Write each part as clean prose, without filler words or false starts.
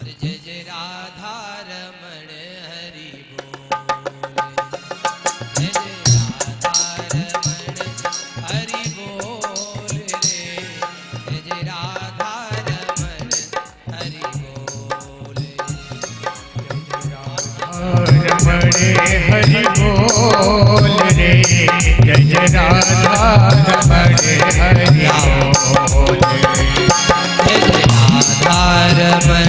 जय जय राधा रमण हरि बोल। जय जय राधा रमण हरि बोल रे। जय जय राधा रमण हरि बोल। रमण हरि बोल रे। जय जय राधा रमण हरि बोल। जय जय राधा रमण।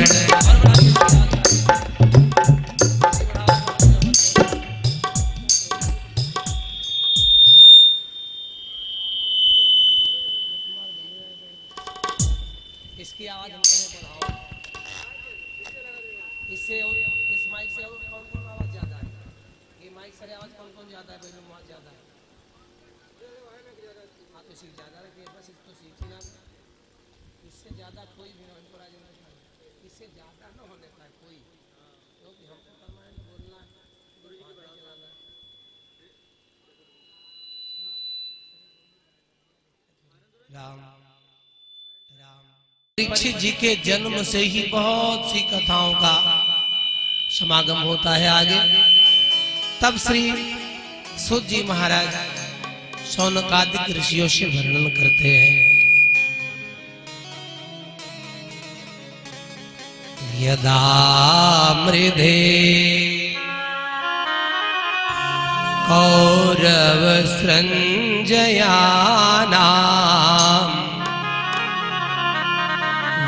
इसकी आवाज हम कैसे बढ़ाओ? इससे और इस माइक से और कौन कौन आवाज ज्यादा है? ये माइक से आवाज कौन कौन ज्यादा है? बेलूम आवाज ज्यादा है। हाँ तो सीख ज्यादा रखिए, बस तो सीखी ना। इससे ज्यादा कोई भी ना इनको राजी नहीं करना। इससे ज्यादा ना होने पाए कोई, क्योंकि हमको परमानेंट बोलना है, चलाना है। राम राम। परीक्षित जी के जन्म से ही बहुत सी कथाओं का समागम होता है आगे। तब श्री सूत जी महाराज शौनकादिक ऋषियों से वर्णन करते हैं। यदा मृधे कौरव संजयानाम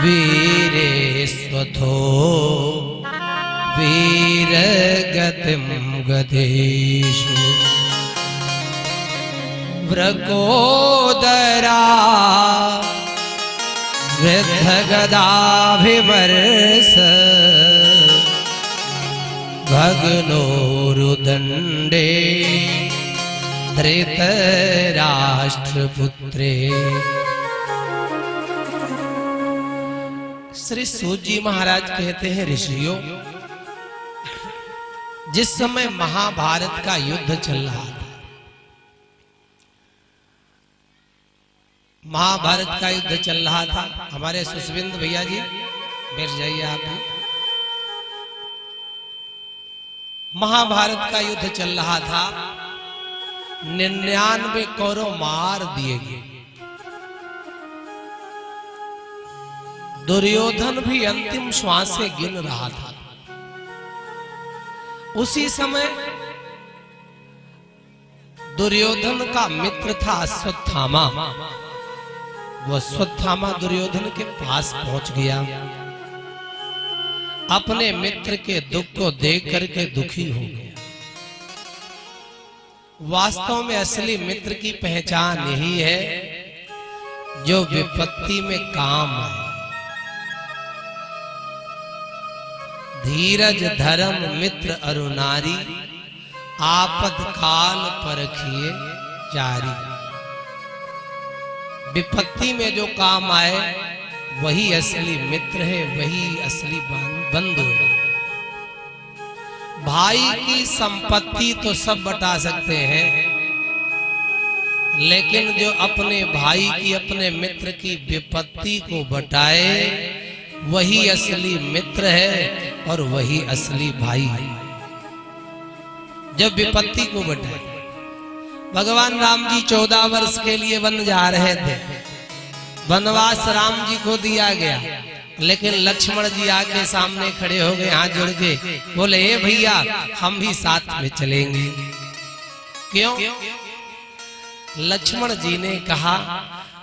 वीरे स्वथो वीरगतिं गदेषु वृकोदरा वृद्धगदाभिमर्श भग्नोरुदण्डे धृतराष्ट्रपुत्रे। श्री सूत जी महाराज कहते हैं, ऋषियों, जिस समय महाभारत का युद्ध चल रहा था, महाभारत का युद्ध चल रहा था। हमारे सुष्मिंद भैया जी बैठ जाइए आप भी। महाभारत का युद्ध चल रहा था। 99 कौरव मार दिए गए। दुर्योधन भी अंतिम श्वास से गिन रहा था। उसी समय दुर्योधन का मित्र था अश्वत्थामा। वो अश्वत्थामा दुर्योधन के पास पहुंच गया। अपने मित्र के दुख को देख करके दुखी हो गया। वास्तव में असली मित्र की पहचान यही है जो विपत्ति में काम आए। धीरज धर्म मित्र अरुनारी, आपद काल परखिए जारी। विपत्ति में जो काम आए वही असली मित्र है, वही असली बंधु है। भाई की संपत्ति तो सब बटा सकते हैं, लेकिन जो अपने भाई की, अपने मित्र की विपत्ति को बटाए वही असली मित्र है और वही असली भाई है। जब विपत्ति को बटाए, भगवान राम जी 14 वर्ष के लिए वन जा रहे थे। वनवास राम जी को दिया गया, लेकिन लक्ष्मण जी आके सामने खड़े हो गए, हाथ जोड़ के बोले, ए भैया हम भी साथ में चलेंगे। क्यों? लक्ष्मण जी ने कहा,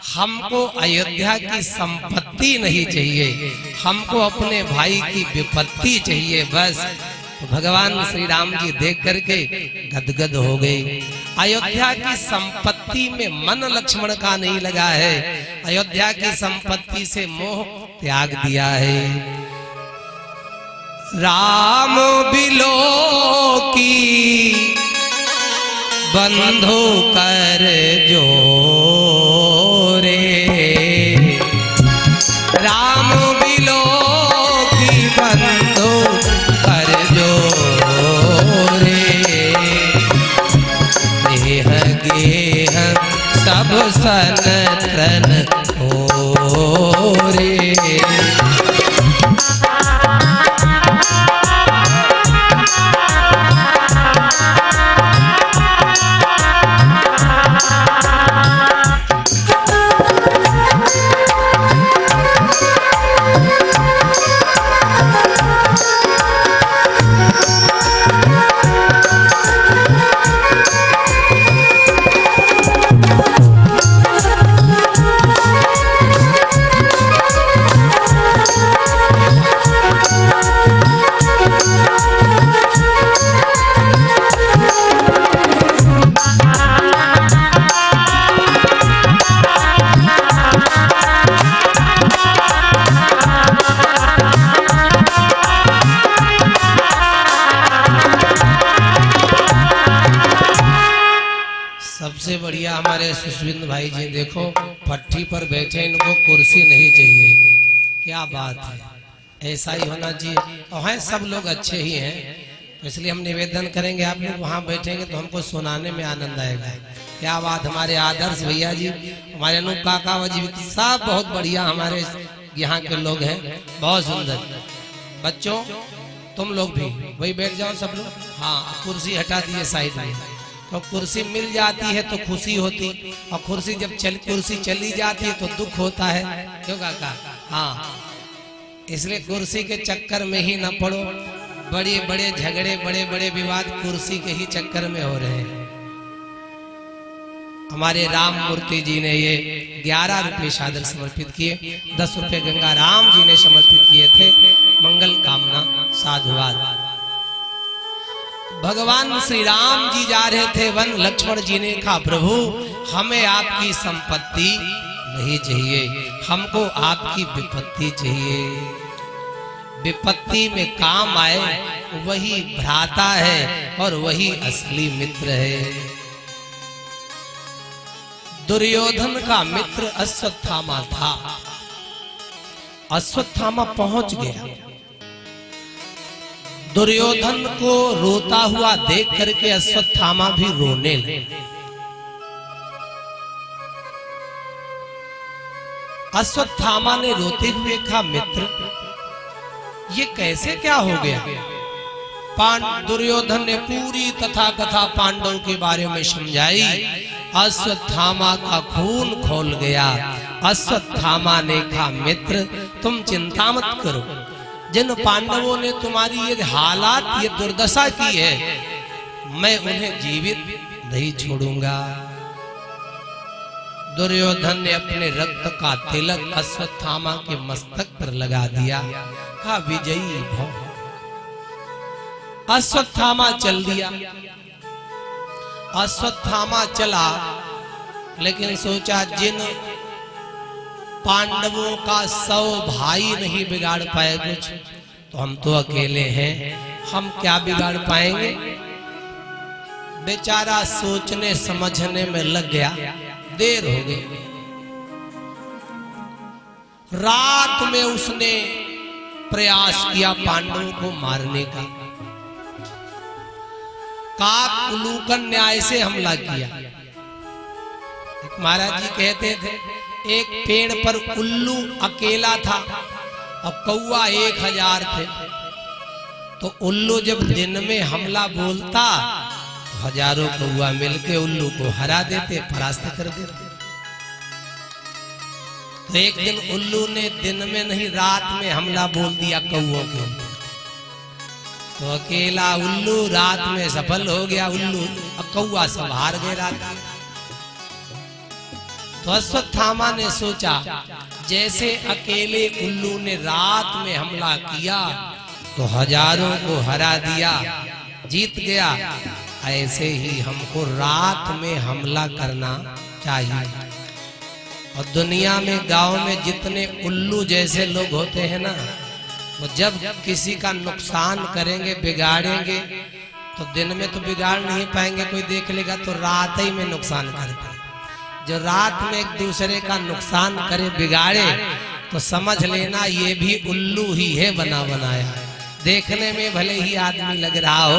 हमको अयोध्या की संपत्ति नहीं चाहिए, हमको अपने भाई की विपत्ति चाहिए बस। तो भगवान श्री राम जी देख करके गदगद हो गए। अयोध्या की संपत्ति में मन लक्ष्मण का नहीं लगा है, अयोध्या की संपत्ति से मोह त्याग दिया है। राम बिलो की बंधु कर जोरे, राम बिलो की बंधु कर जोरे। देह गेह सब सनतन हो रे। बढ़िया हमारे सुष्मित भाई जी, देखो पट्टी पर बैठे, इनको कुर्सी नहीं चाहिए। क्या बात है, ऐसा ही होना चाहिए। और हैं सब लोग अच्छे ही हैं, इसलिए हम निवेदन करेंगे आप लोग वहाँ बैठेंगे तो हमको सुनाने में आनंद आएगा। क्या बात, हमारे आदर्श भैया जी, हमारे अनूप काका जी, सब बहुत बढ़िया हमारे यहाँ के लोग हैं, बहुत सुंदर। बच्चों तुम लोग भी वही बैठ जाओ सब लोग। हाँ, कुर्सी हटा दिए साइड में, तो कुर्सी मिल जाती है तो खुशी होती, और कुर्सी जब कुर्सी चली जाती है तो दुख होता है। क्यों काका? हाँ, इसलिए कुर्सी के चक्कर में ही न पड़ो। बड़े बड़े झगड़े, बड़े बड़े विवाद कुर्सी के ही चक्कर में हो रहे हैं। हमारे राम मूर्ति जी ने ये 11 रुपये सादर समर्पित किए, 10 रुपये गंगा राम जी ने समर्पित किए थे। मंगल कामना साधुवाद। भगवान श्री राम जी जा रहे थे वन, लक्ष्मण जी ने कहा प्रभु हमें आपकी संपत्ति नहीं चाहिए, हमको आपकी विपत्ति चाहिए। विपत्ति में काम आए वही भ्राता है और वही असली मित्र है। दुर्योधन का मित्र अश्वत्थामा था। अश्वत्थामा पहुंच गया, दुर्योधन को रोता हुआ देख करके अश्वत्थामा भी रोने लगे। अश्वत्थामा ने रोते हुए कहा मित्र ये कैसे क्या हो गया? दुर्योधन ने पूरी तथा कथा पांडवों के बारे में समझाई। अश्वत्थामा का खून खोल गया। अश्वत्थामा ने कहा मित्र तुम चिंता मत करो, जिन पांडवों ने तुम्हारी ये हालात, ये दुर्दशा की है, मैं उन्हें जीवित नहीं छोड़ूंगा। दुर्योधन ने अपने रक्त का तिलक अश्वत्थामा के मस्तक पर लगा दिया, कहा विजयी भव। अश्वत्थामा चल दिया। अश्वत्थामा चला, लेकिन सोचा जिन पांडवों का 100 भाई नहीं बिगाड़ पाए कुछ, तो हम तो अकेले हैं, हम क्या बिगाड़ पाएंगे? बेचारा सोचने समझने में लग गया, देर हो गई। रात में उसने प्रयास किया पांडवों को मारने का। काकउलूकन न्याय से हमला किया। महाराज जी कहते थे एक पेड़ पर उल्लू अकेला था और कौवा 1000 थे, तो उल्लू जब दिन में हमला बोलता, हजारों कौवा मिलके उल्लू को हरा देते, परास्त कर देते। तो एक दिन उल्लू ने दिन में नहीं रात में हमला बोल दिया कौवों के ऊपर, तो अकेला उल्लू रात में सफल हो गया। उल्लू कौवा सब हार गए रात में। तो अश्वत्थामा ने सोचा जैसे अकेले उल्लू ने रात में हमला किया तो हजारों को हरा दिया, जीत गया, ऐसे ही हमको रात में हमला करना चाहिए। और दुनिया में गांव में जितने उल्लू जैसे लोग होते हैं ना, वो जब किसी का नुकसान करेंगे, बिगाड़ेंगे, तो दिन में तो बिगाड़ नहीं पाएंगे, कोई देख लेगा तो रात ही में नुकसान करते हैं। जो रात में एक दूसरे का नुकसान करे, बिगाड़े, तो समझ लेना ये भी उल्लू ही है बना बनाया, देखने में भले ही आदमी लग रहा हो।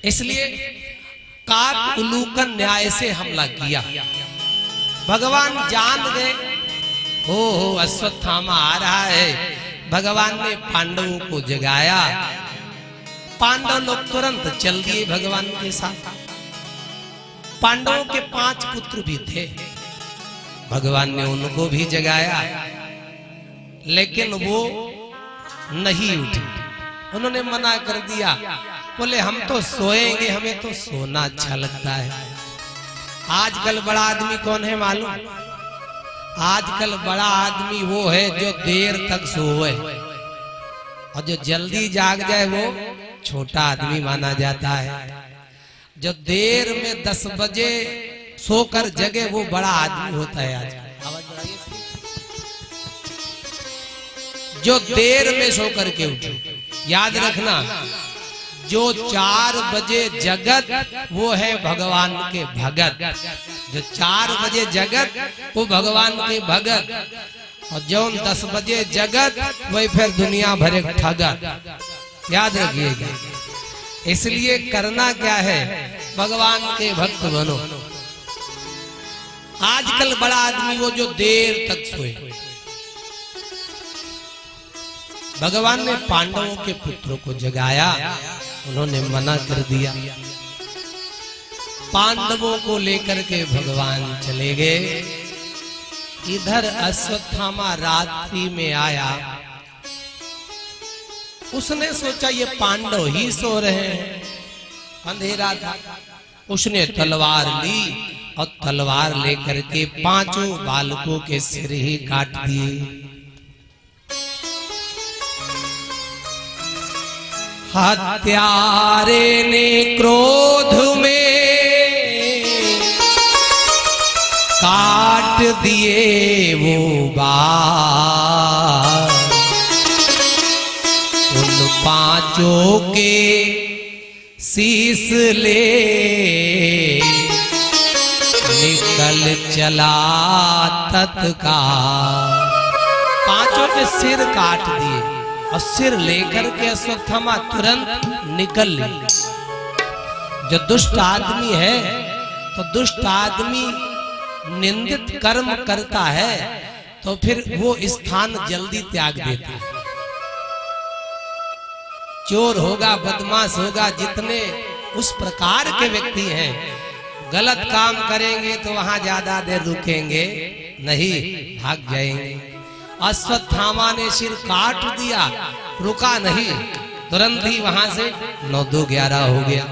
इसलिए काकउलूकन न्याय से हमला किया। भगवान जान गए हो अश्वत्थामा आ रहा है। भगवान ने पांडवों को जगाया। पांडव लोग तुरंत चल दिए भगवान के साथ। पांडवों के 5 पुत्र भी थे, भगवान ने उनको भी जगाया, लेकिन वो नहीं उठे। उन्होंने मना कर दिया, बोले हम तो सोएंगे, हमें तो सोना अच्छा लगता है। आजकल बड़ा आदमी कौन है मालूम? आजकल बड़ा आदमी वो है जो देर तक सोए, और जो जल्दी जाग जाए वो छोटा आदमी माना जाता है। जो देर में 10 बजे सोकर जगे वो बड़ा आदमी होता है। आज जो देर में सोकर के उठे, याद रखना जो 4 बजे जगत वो है भगवान के भगत। जो 4 बजे जगत वो भगवान के भगत, और जो 10 बजे जगत वही फिर दुनिया भरे ठगत। याद रखिएगा। इसलिए करना क्या है, भगवान के भक्त बनो। आजकल बड़ा आदमी वो जो देर तक सोए, भगवान ने पांडवों के पुत्रों को जगाया, उन्होंने मना कर दिया। पांडवों को लेकर के भगवान चले गए। इधर अश्वत्थामा रात्रि में आया, उसने सोचा ये पांडव ही सो रहे हैं, अंधेरा था। उसने तलवार ली और तलवार लेकर के 5 बालकों के सिर ही काट दिए। हत्यारे ने क्रोध में काट दिए वो बाल, उन 5 के शीश ले निकल चला तत्काल। 5 के सिर काट दिए और सिर लेकर के अश्वत्थामा तुरंत निकल ली। जो दुष्ट आदमी है, तो दुष्ट आदमी निंदित कर्म करता है तो फिर वो स्थान जल्दी त्याग देता है। चोर होगा, बदमाश होगा, जितने उस प्रकार के व्यक्ति हैं, गलत काम करेंगे तो वहां ज्यादा देर रुकेंगे नहीं, भाग जाएंगे। अश्वत्थामा ने सिर काट दिया, रुका नहीं, तुरंत ही वहां से 9-2-11 हो गया।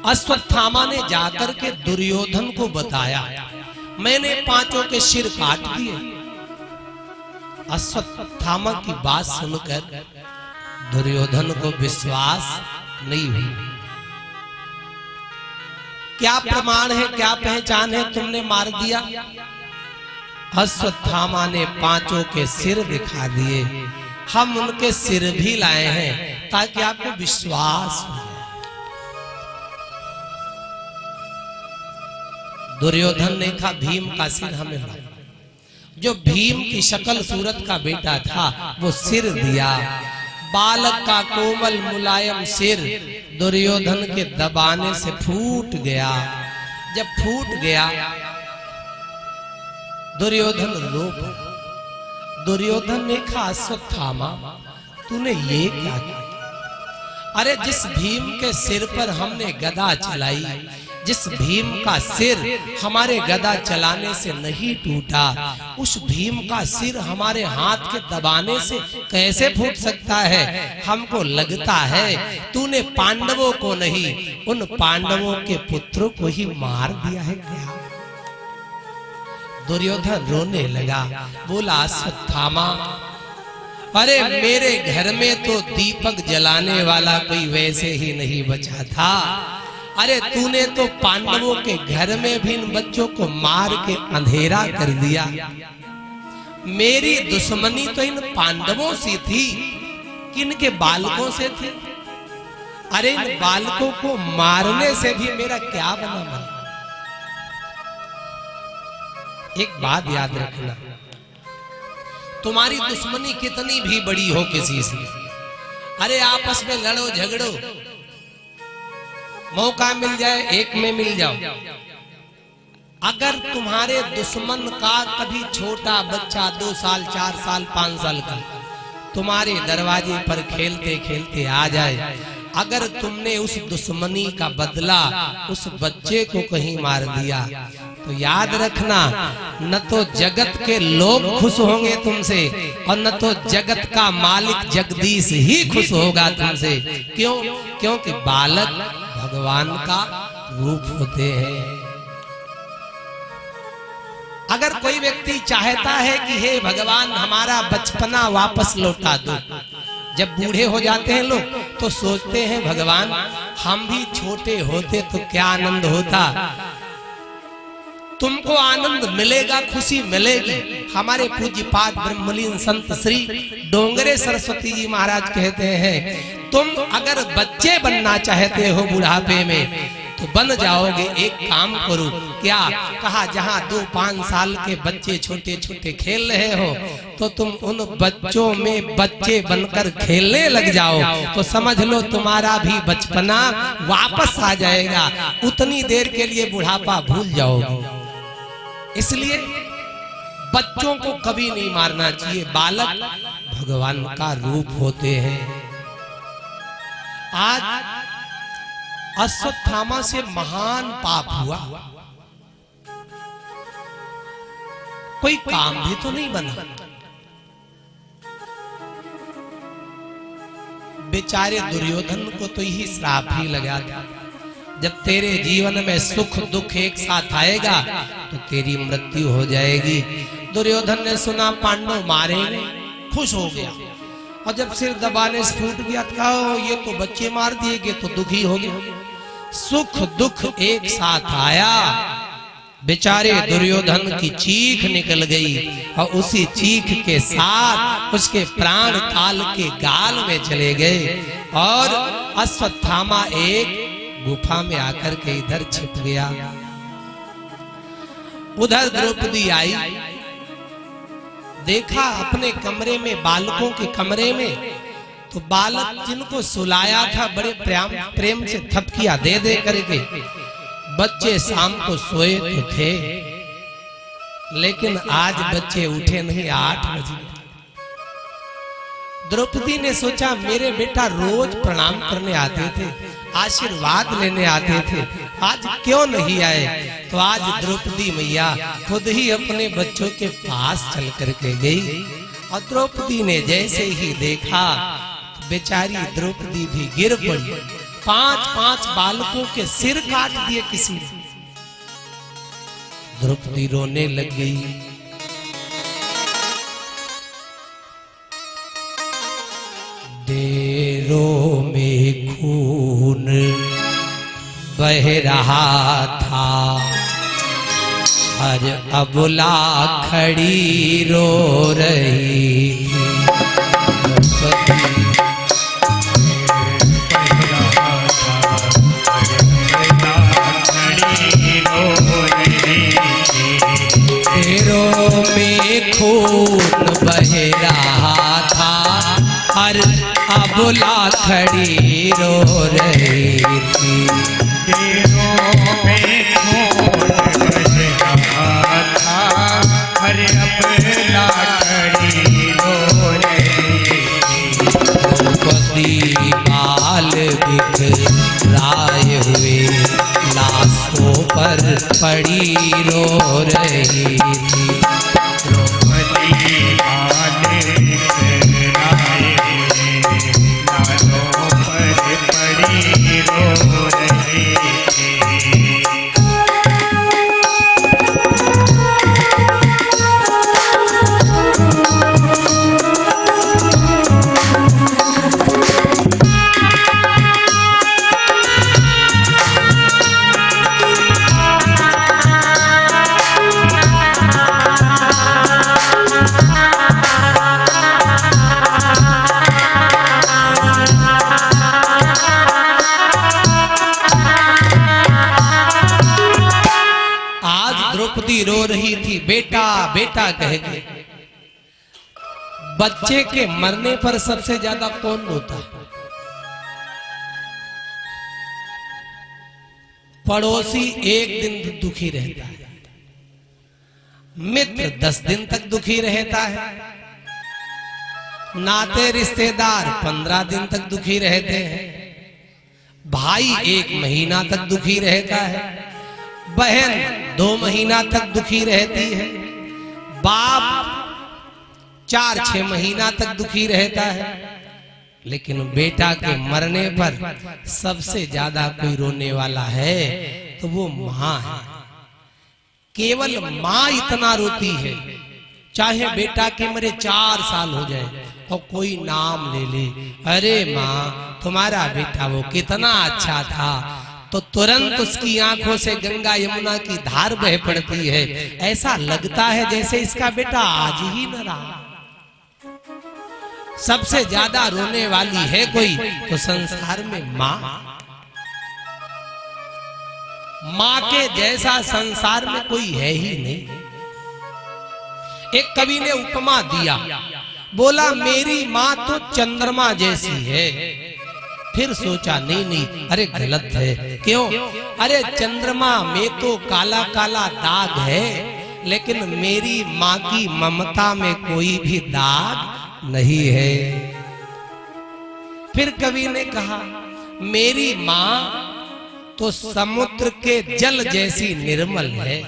अश्वत्थामा ने जाकर के दुर्योधन को बताया, मैंने 5 के सिर काट दिए। अश्वत्थामा की बात सुनकर दुर्योधन को विश्वास नहीं हुई। क्या प्रमाण है, क्या पहचान है, तुमने मार दिया? अश्वत्थामा ने 5 के सिर दिखा दिए। हम उनके सिर भी लाए हैं ताकि आपको विश्वास हो। दुर्योधन ने कहा भीम का सिर हमें ला। जो भीम की शक्ल सूरत का बेटा था वो सिर दिया। बालक का कोमल मुलायम सिर दुर्योधन के दबाने से फूट गया। जब फूट गया दुर्योधन रो पड़ा। दुर्योधन ने कहा अश्वत्थामा तूने ये क्या किया? अरे जिस भीम के सिर पर हमने गदा चलाई, जिस भीम का सिर हमारे गदा चलाने से नहीं टूटा, उस भीम का सिर हमारे हाथ के दबाने से कैसे फूट सकता है? हमको लगता है तूने पांडवों को नहीं, उन पांडवों के पुत्रों को ही मार दिया है क्या? दुर्योधन रोने लगा, बोला अश्वत्थामा अरे मेरे घर में तो दीपक जलाने वाला कोई वैसे ही नहीं बचा था। अरे तूने तो पांडवों के घर में भी इन बच्चों को मार के अंधेरा कर दिया। मेरी दुश्मनी तो इन पांडवों से थी, किनके बालकों से थी। अरे इन बालकों को मारने से भी मेरा क्या बना मन। एक बात याद रखना, तुम्हारी दुश्मनी कितनी भी बड़ी हो किसी से, अरे आपस में लड़ो झगड़ो, मौका मिल जाए एक में मिल जाओ। अगर तुम्हारे दुश्मन का कभी छोटा बच्चा 2 साल 4 साल 5 साल का तुम्हारे दरवाजे पर खेलते खेलते आ जाए, अगर तुमने उस दुश्मनी का बदला उस बच्चे को कहीं मार दिया तो याद रखना, न तो जगत के लोग खुश होंगे तुमसे और न तो जगत का मालिक जगदीश ही खुश होगा तुमसे। क्यों? क्योंकि बालक भगवान का रूप होते हैं। अगर कोई व्यक्ति चाहता है कि हे भगवान हमारा बचपना वापस लौटा दो, जब बूढ़े हो जाते हैं लोग तो सोचते हैं भगवान हम भी छोटे होते तो क्या आनंद होता। तुमको आनंद मिलेगा, खुशी मिलेगी। हमारे पूज्यपाद ब्रह्मलीन संत श्री डोंगरे सरस्वती जी महाराज कहते हैं, तुम अगर बच्चे बनना चाहते हो बुढ़ापे में तो बन जाओगे। एक काम करो, क्या कहा, जहाँ 2-5 साल के बच्चे छोटे छोटे खेल रहे हो तो तुम उन बच्चों में बच्चे बनकर खेलने लग जाओ, तो समझ लो तुम्हारा भी बचपना वापस आ जाएगा। उतनी देर के लिए बुढ़ापा भूल जाओगे। इसलिए बच्चों को कभी नहीं मारना चाहिए। बालक भगवान का रूप होते हैं। आज अश्वत्थामा से महान पाप हुआ, कोई काम भी तो नहीं बना। बेचारे दुर्योधन को तो यही श्राप ही लगा था, जब तेरे जीवन में सुख दुख एक साथ आएगा तो तेरी मृत्यु हो जाएगी। दुर्योधन ने सुना पांडव मारेंगे, खुश हो गया, और जब सिर दबाने से फूट गया तो कहा ये तो बच्चे मार दिए गए, तो दुखी हो गया। सुख दुख एक साथ आया, बेचारे दुर्योधन की चीख निकल गई, और उसी चीख के साथ उसके प्राण काल के गाल में चले गए। और अश्वत्थामा एक गुफा में आकर के इधर छिप गया। उधर द्रौपदी आई, देखा अपने कमरे में, बालकों के कमरे में, तो बालक जिनको सुलाया था बड़े प्रेम से थपकियां दे दे करके, बच्चे शाम को सोए तो थे, लेकिन आज बच्चे उठे नहीं। 8 बजे द्रौपदी ने सोचा मेरे बेटा रोज प्रणाम करने आते थे, आशीर्वाद लेने आते थे, आज क्यों नहीं आए। तो आज द्रौपदी मैया खुद ही अपने बच्चों के पास चल करके गई, और द्रौपदी ने जैसे ही देखा बेचारी द्रौपदी भी गिर पड़ी। 5-5 बालकों के सिर काट दिए किसी ने। द्रौपदी रोने लग गई। देरों में खून बह रहा था, हर अबला खड़ी रो रही थी। देरों में खून बह रहा था, हर अबला खड़ी रो रही थी। देरों में खून बह रहा था, हर अबला खड़ी रो रही थी। द्रौपदी बाल बिखराए हुए लाशों पर पड़ी रो रही थी। द्रौपदी बाल बिखराए लाशों पर पड़ी रो रही थी। रो रही थी, बेटा बेटा कह के। बच्चे के मरने पर सबसे ज्यादा कौन रोता है? पड़ोसी 1 दिन दुखी रहता है, मित्र 10 दिन तक दुखी रहता है, नाते रिश्तेदार 15 दिन तक दुखी रहते हैं, भाई 1 महीना तक दुखी रहता है, बहन 2 महीना तक दुखी रहती है, बाप 4-6 महीना तक दुखी रहता है। लेकिन बेटा के मरने पर सबसे ज्यादा कोई रोने वाला है तो वो माँ है। केवल माँ इतना रोती है, चाहे बेटा के मरे 4 साल हो जाए और कोई नाम ले ले, अरे माँ तुम्हारा बेटा वो कितना अच्छा था, तो तुरंत उसकी आंखों से गंगा यमुना की धार बह पड़ती है। ऐसा लगता है जैसे इसका बेटा आज ही न रहा। सबसे ज्यादा रोने वाली है कोई तो संसार में माँ। माँ के जैसा संसार में कोई है ही नहीं। एक कवि ने उपमा दिया, बोला मेरी माँ तो चंद्रमा जैसी है। फिर सोचा नहीं, अरे गलत है। क्यों? अरे चंद्रमा में तो काला काला दाग है, लेकिन मेरी माँ की ममता में कोई भी दाग नहीं है। फिर कवि ने कहा मेरी माँ तो समुद्र के जल जैसी निर्मल है।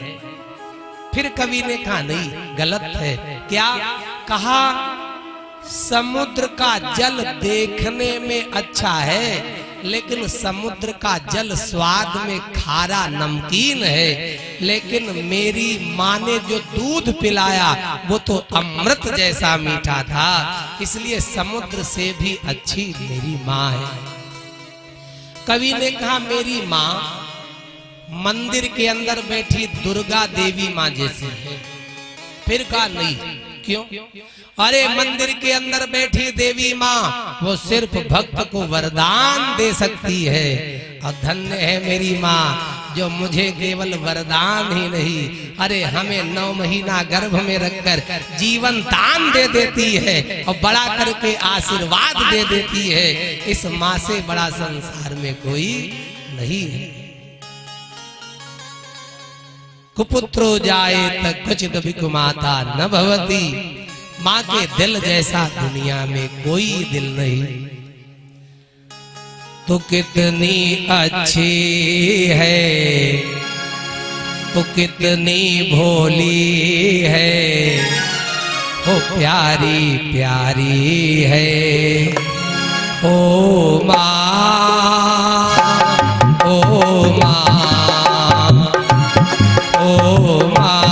फिर कवि ने कहा नहीं, गलत है। क्या कहा? समुद्र का जल देखने में अच्छा है, लेकिन समुद्र का जल स्वाद में खारा नमकीन है। लेकिन मेरी माँ ने जो दूध पिलाया वो तो अमृत जैसा मीठा था, इसलिए समुद्र से भी अच्छी मेरी माँ है। कवि ने कहा मेरी माँ मंदिर के अंदर बैठी दुर्गा देवी माँ जैसी है। फिर कहा नहीं, क्यों? अरे मंदिर के अंदर बैठी देवी माँ वो सिर्फ भक्त को वरदान दे सकती है, और धन्य है मेरी माँ जो मुझे केवल वरदान ही नहीं, अरे हमें 9 महीना गर्भ में रखकर जीवन दान दे देती है और बड़ा करके आशीर्वाद दे देती है। इस माँ से बड़ा संसार में कोई नहीं है। कुपुत्रो जाए तक क्वचित भिकुमाता न भवती। माँ के दिल जैसा दुनिया में कोई दिल नहीं। तो कितनी अच्छी है, तो कितनी भोली है, ओ प्यारी प्यारी है ओ माँ, ओ माँ, ओ माँ,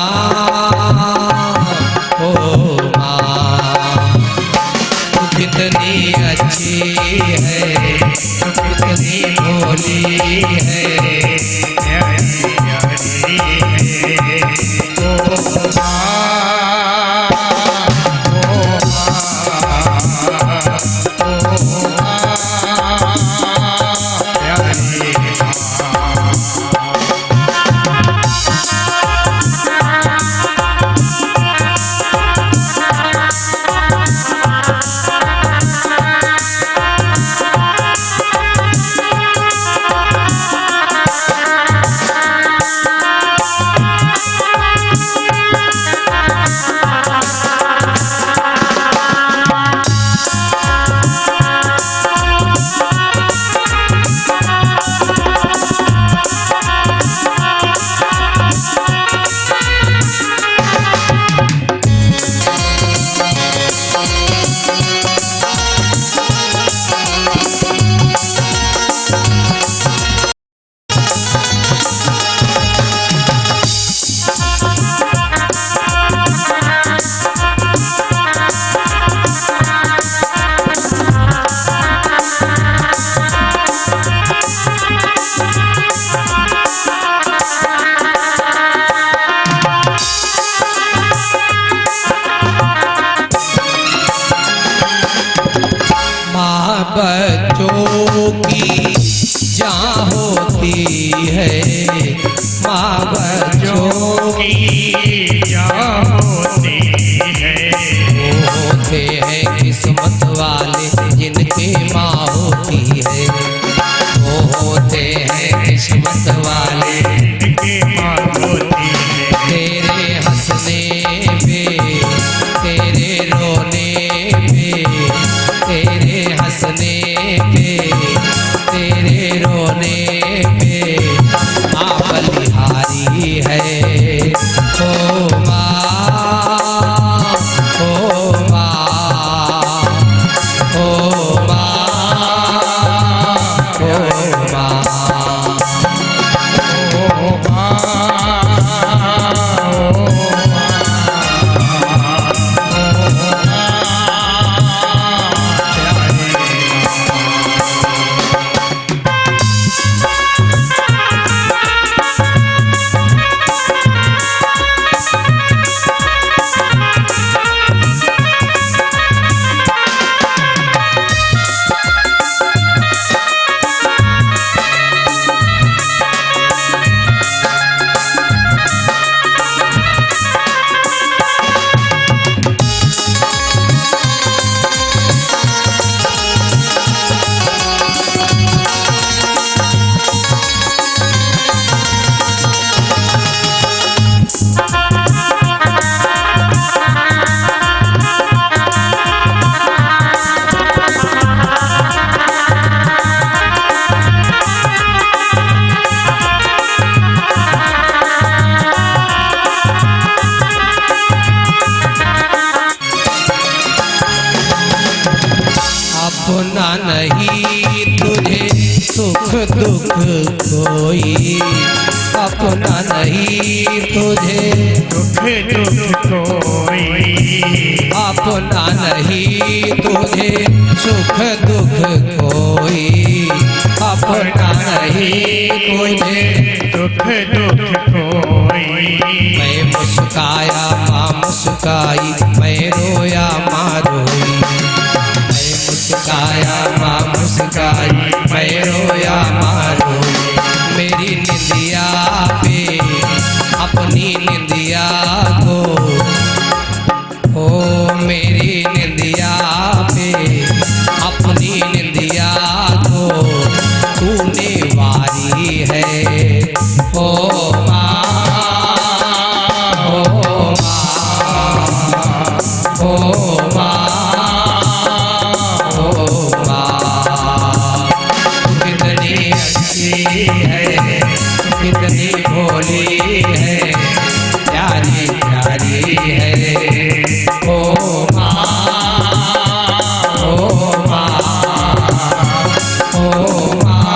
ओ माँ। तू कितनी अच्छी है, तू कितनी भोली है, प्यारी प्यारी है ओ माँ, ओ माँ, प्यारी माँ। बच्चों की जहाँ होती है, माँ बच्चों की जहाँ होती है, वो होते हैं किस्मत वाले जिनके माँ होती है, वो होते हैं किस्मत वाले जिनके माँ होती है। तेरे हंसने पे, तेरे रोने पे, तेरे हंसने पे, तेरे रोने पे माँ बलिहारी है ओ माँ, ओ माँ, ओ अपना नहीं तुझे सुख दुख कोई, अपना नहीं तुझे दुख दुख कोई, अपना नहीं तुझे सुख दुख कोई, अपना नहीं तुझे दुख दुख कोई। मैं मुस्काया माँ मुस्काई, मैं रोया माँ रोई, मैं मुस्काया माँ मुस्काई, मैं रोया माँ रोई। मेरी निंदिया पे अपनी निंदिया को, ओ मेरी निंदिया पे अपनी निंदिया को तूने वारी है। ओ माँ, ओ माँ, ओ माँ, ओ माँ, कितनी अच्छी है, कितनी भोली है, प्यारी प्यारी है। ओ माँ, ओ माँ, ओ माँ,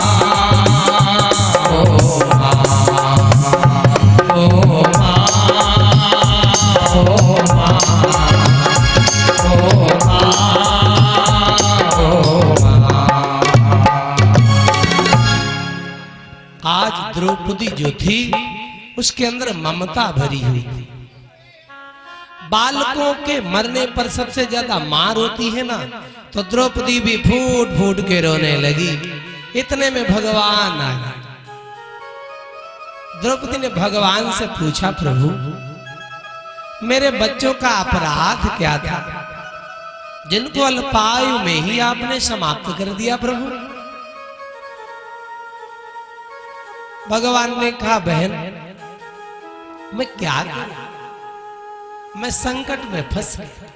ओ माँ, ओ माँ, ओ माँ, ओ माँ। आज द्रौपदी जो थी उसके अंदर ममता भरी हुई थी। बालकों के मरने पर सबसे ज्यादा मार होती है ना, तो द्रौपदी भी फूट फूट के रोने लगी। इतने में भगवान आए। द्रौपदी ने भगवान से पूछा, प्रभु मेरे बच्चों का अपराध क्या था जिनको अल्पायु में ही आपने समाप्त कर दिया प्रभु? भगवान ने कहा, बहन मैं क्या करूं, मैं संकट में फंस गया।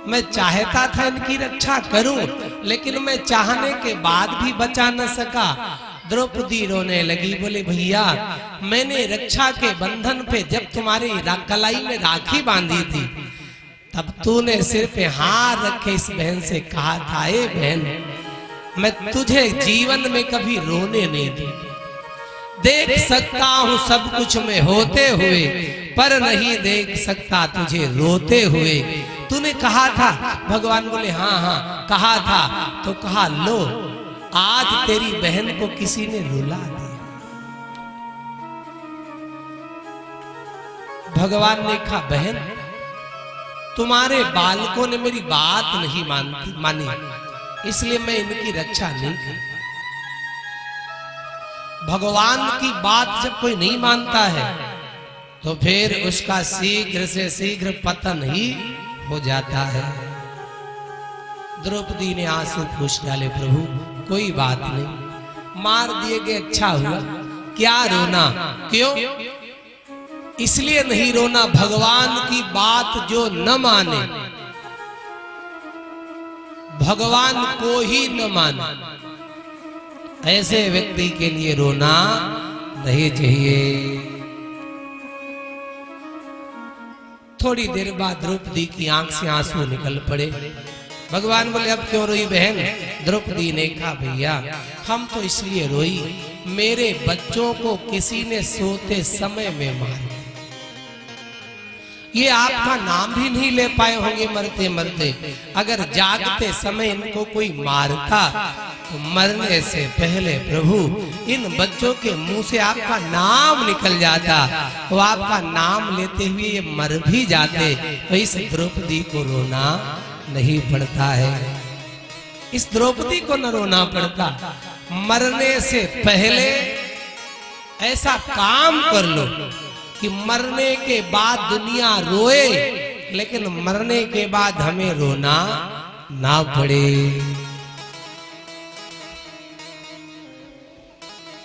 मैं चाहता था इनकी रक्षा करूं, लेकिन मैं चाहने के बाद भी बचा न सका। द्रौपदी रोने लगी, बोले भैया मैंने रक्षा के बंधन पे जब तुम्हारी कलाई में राखी बांधी थी तब तूने सिर पे हाथ रखे इस बहन से कहा था, ए बहन मैं तुझे जीवन में कभी रोने नहीं दी। देख सकता हूं सब कुछ में होते हुए, पर नहीं देख सकता तुझे रोते हुए। तूने कहा था। भगवान बोले हाँ हाँ कहा था। तो कहा, लो आज तेरी बहन को किसी ने रुला दिया। भगवान ने कहा, बहन तुम्हारे बालकों ने मेरी बात नहीं मानी, इसलिए मैं इनकी रक्षा नहीं कर। भगवान की बात जब कोई नहीं मानता है तो फिर उसका शीघ्र से शीघ्र पतन ही हो जाता है। द्रौपदी ने आंसू पूछ डाले, प्रभु कोई बात नहीं, मार दिए गए अच्छा हुआ, क्या रोना? क्यों? इसलिए नहीं रोना, भगवान की बात जो न माने, भगवान को ही न माने, ऐसे व्यक्ति के लिए रोना नहीं चाहिए। थोड़ी देर बाद द्रौपदी की आंख से आंसू निकल पड़े। भगवान बोले, अब क्यों रोई बहन? द्रौपदी ने कहा, भैया हम तो इसलिए रोई, मेरे बच्चों को किसी ने सोते समय में मार दिया। ये आपका नाम भी नहीं ले पाए होंगे मरते मरते। अगर जागते समय इनको कोई मारता तो मरने से पहले प्रभु इन बच्चों के मुंह से आपका नाम निकल जाता, वो आपका नाम लेते हुए ये मर भी जाते, तो इस द्रौपदी को रोना नहीं पड़ता है। इस द्रौपदी को न रोना पड़ता। मरने से पहले ऐसा काम कर लो कि मरने के बाद दुनिया रोए, लेकिन मरने के बाद हमें रोना ना पड़े।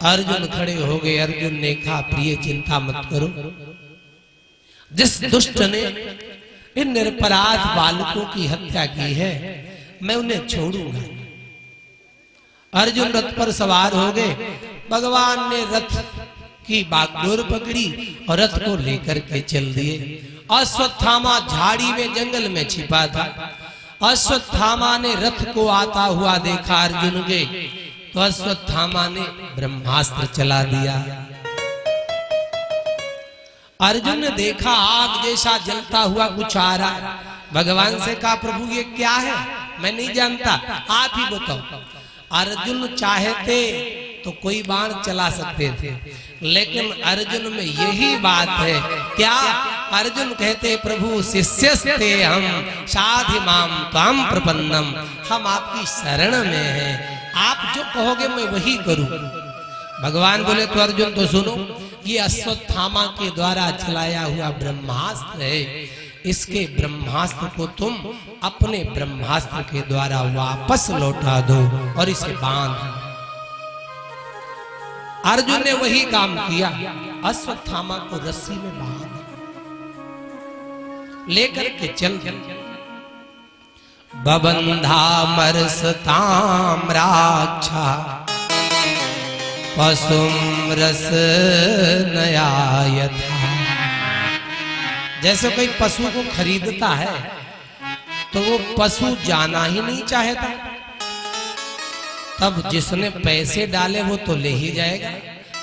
अर्जुन खड़े हो गए। अर्जुन ने कहा, प्रिय चिंता मत करो, जिस दुष्ट ने इन निरपराध बालकों की हत्या की है मैं उन्हें छोड़ूंगा। अर्जुन रथ पर सवार हो गए। भगवान ने रथ की बागडोर पकड़ी और रथ को लेकर के चल दिए। अश्वत्थामा झाड़ी में जंगल में छिपा था। अश्वत्थामा ने रथ को आता हुआ देखा अर्जुन के, तो अश्वत्थामा ने ब्रह्मास्त्र चला दिया। अर्जुन ने देखा आग जैसा जलता हुआ कुछ आ रहा है। भगवान से कहा प्रभु ये क्या है, मैं नहीं जानता, आप ही बताओ। अर्जुन चाहते तो कोई बाण चला सकते थे, लेकिन अर्जुन में यही बात है। क्या अर्जुन कहते प्रभु शिष्यस्ते हम साधि माम त्वाम प्रपन्नम, हम आपकी शरण में हैं, आप जो कहोगे मैं वही करूं। भगवान बोले तो अर्जुन तो सुनो, ये अश्वत्थामा के द्वारा चलाया हुआ ब्रह्मास्त्र है, इसके ब्रह्मास्त्र को तुम अपने ब्रह्मास्त्र के द्वारा वापस लौटा दो और इसे बांध। अर्जुन ने वही काम किया, अश्वत्थामा को रस्सी में बांध लेकर के चल। बबंधा मरसताम राक्षा पशुम रस नया यथा। जैसे कोई पशु को खरीदता है तो वो पशु जाना ही नहीं चाहता, तब जिसने पैसे डाले वो तो ले ही जाएगा।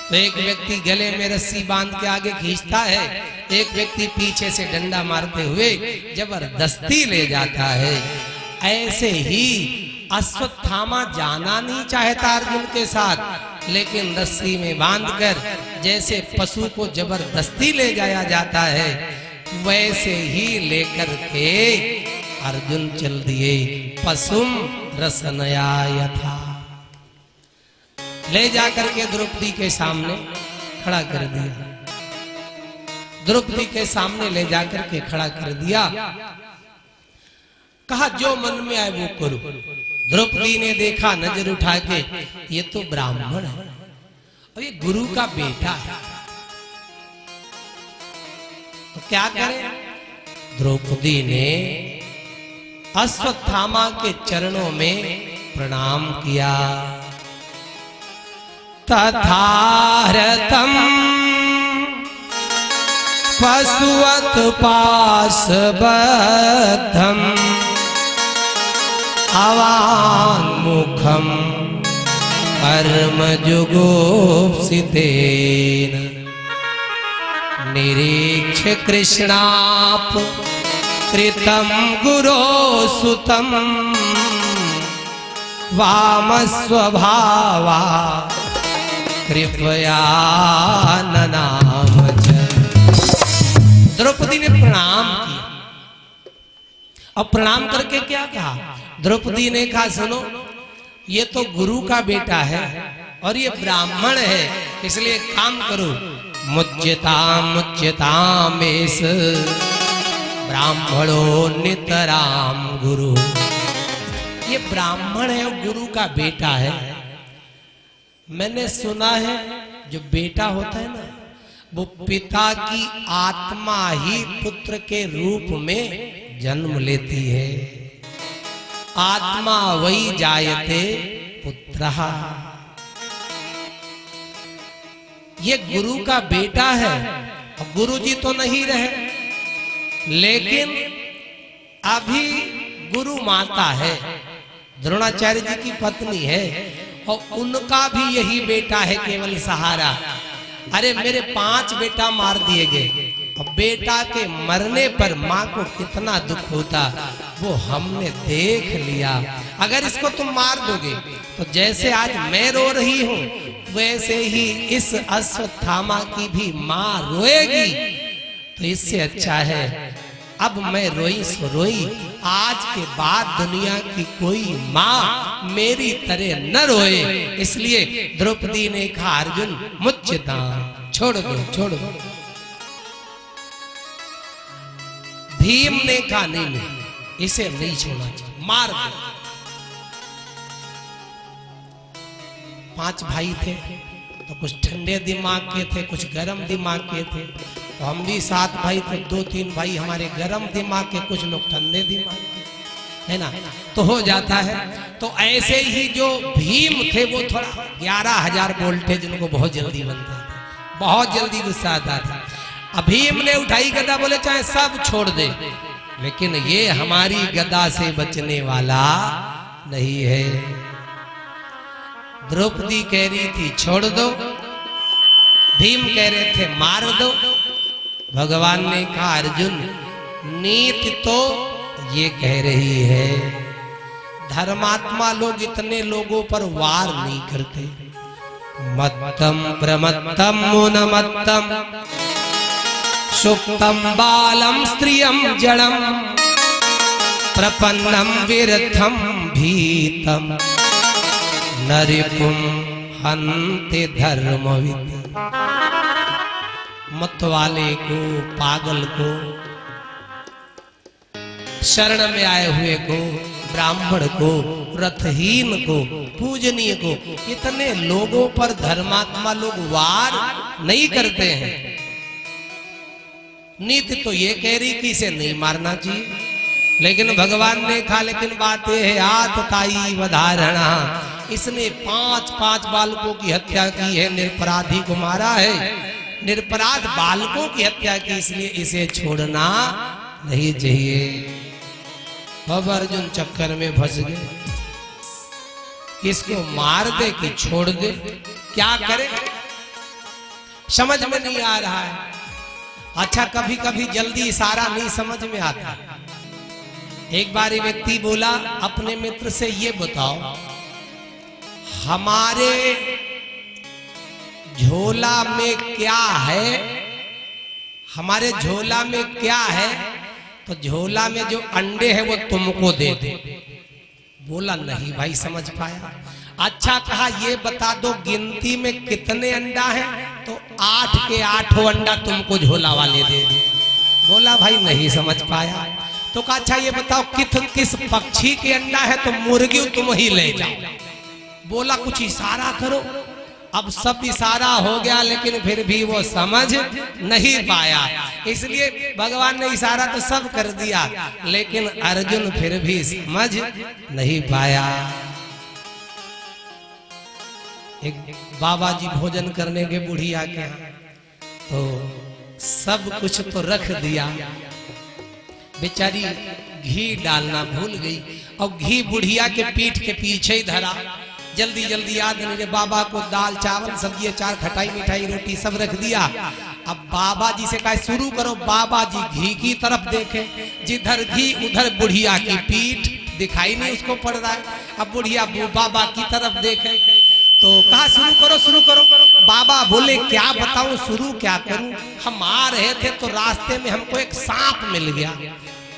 तो एक व्यक्ति गले में रस्सी बांध के आगे खींचता है, एक व्यक्ति पीछे से डंडा मारते हुए जबरदस्ती ले जाता है। ऐसे ही अश्वत्थामा जाना नहीं चाहता अर्जुन के साथ, लेकिन रस्सी में बांधकर जैसे पशु को जबरदस्ती ले जाया जाता है, वैसे ही लेकर के अर्जुन चल दिए। पशुम रसनया यथा, ले जाकर के द्रौपदी के सामने खड़ा कर दिया। द्रौपदी के सामने ले जाकर के खड़ा कर दिया, कहा जो मन में आए वो करो। द्रौपदी ने देखा नजर उठा के, ये तो ब्राह्मण है और ये गुरु का बेटा है, तो क्या करें। द्रौपदी ने अश्वत्थामा के चरणों में प्रणाम किया। तथारतम पशुवत पाशबद्धम अवान्मुखम कर्मजुगोप्सितेन निरीक्ष्य कृष्णाप कृतं गुरो सुतं वामस्वभावा कृपया ननाम। द्रौपदी ने प्रणाम किया और प्रणाम करके क्या कहा, द्रौपदी ने कहा सुनो, ये तो गुरु का बेटा है और ये ब्राह्मण है, इसलिए काम करो, मुच्यताम एष ब्राह्मणो नितराम गुरु। ये ब्राह्मण है और गुरु का बेटा है। मैंने सुना है जो बेटा होता है ना, वो पिता की आत्मा ही पुत्र के रूप में जन्म लेती है। आत्मा वही जायते पुत्रः। ये गुरु का बेटा है और गुरु जी तो नहीं रहे, लेकिन अभी गुरु माता है, द्रोणाचार्य जी की पत्नी है और उनका भी यही बेटा है केवल सहारा। अरे मेरे 5 बेटा मार दिए गए और बेटा के मरने पर माँ को कितना दुख होता वो हमने देख लिया। अगर इसको तुम मार दोगे तो जैसे आज मैं रो रही हूँ वैसे ही इस अश्वत्थामा की भी माँ रोएगी। तो इससे अच्छा है अब मैं रोई सो रोई, आज के बाद दुनिया की कोई माँ मेरी तरह न रोए। इसलिए द्रौपदी ने कहा अर्जुन मुच्यता, छोड़ दो छोड़ दो। भीम ने कहा नहीं, इसे नहीं छोड़ना चाहिए, मार दो। 5 भाई थे तो कुछ ठंडे दिमाग के थे, कुछ गर्म दिमाग के थे। तो हम भी 7 भाई थे, 2-3 भाई हमारे गर्म दिमाग के, कुछ लोग ठंडे दिमाग के, है ना, तो हो जाता है। तो ऐसे ही जो भीम थे वो थोड़ा 11,000 वोल्टेज उनको बहुत जल्दी बनता था, बहुत जल्दी गुस्सा आता था। अब भीम ने उठाई गदा, बोले चाहे सब छोड़ दे, लेकिन ये हमारी गदा से बचने वाला नहीं है। द्रौपदी कह रही थी छोड़ दो, भीम कह रहे थे मार दो। भगवान ने कहा अर्जुन नीति तो ये कह रही है, धर्मात्मा लोग इतने लोगों पर वार नहीं करते। मत्तम प्रमत्तम मुनमत्तम सुप्तम बालम स्त्रियम जड़म प्रपन्नम विरथम भीतम नरिपुम हन्ते धर्मविद। मत वाले को, पागल को, शरण में आए हुए को, ब्राह्मण को, रथहीन को, पूजनीय को, इतने लोगों पर धर्मात्मा लोग वार नहीं करते हैं। नीति तो ये कह रही कि इसे नहीं मारना चाहिए, लेकिन भगवान ने कहा लेकिन बात यह है आतताई वधारणा, इसने 5 बालकों की हत्या की है, निरपराधी को मारा है, निरपराध बालकों की हत्या की, इसलिए इसे छोड़ना नहीं चाहिए। अब अर्जुन चक्कर में फंस गए, इसको मार दे कि छोड़ दे, क्या करे समझ में नहीं आ रहा है। अच्छा कभी कभी जल्दी इशारा नहीं समझ में आता। एक बार एक व्यक्ति बोला अपने मित्र से ये बताओ हमारे झोला में क्या है, हमारे झोला में क्या है, तो झोला में जो अंडे हैं वो तुमको दे दे। बोला नहीं भाई समझ पाया। अच्छा कहा ये बता दो गिनती में कितने अंडा है, तो 8 के 8 अंडा तुमको झोला वाले दे दे। बोला भाई नहीं समझ पाया। तो कहा अच्छा ये बताओ किस पक्षी के अंडा है, तो मुर्गी तुम ही ले जाओ। बोला कुछ इशारा करो। अब सब इशारा हो गया लेकिन फिर भी वो समझ नहीं पाया, इसलिए भगवान ने इशारा तो सब कर दिया लेकिन अर्जुन फिर भी समझ नहीं पाया। एक बाबा जी भोजन करने के बुढ़िया के यहाँ, तो सब कुछ तो रख दिया, बेचारी घी डालना भूल गई और घी बुढ़िया के पीठ के पीछे ही धरा। जल्दी जल्दी याद नहीं, बाबा को दाल चावल सब्जी अचार खटाई मिठाई रोटी सब रख दिया। अब बाबा जी से कहा शुरू करो। बाबा जी घी की तरफ देखे, जिधर घी उधर बुढ़िया की पीठ, दिखाई नहीं उसको पड़ रहा है। अब बुढ़िया बाबा की तरफ देखे तो कहा शुरू करो। बाबा बोले क्या बताऊं, शुरू क्या करूं, हम आ रहे थे तो रास्ते में हमको एक सांप मिल गया।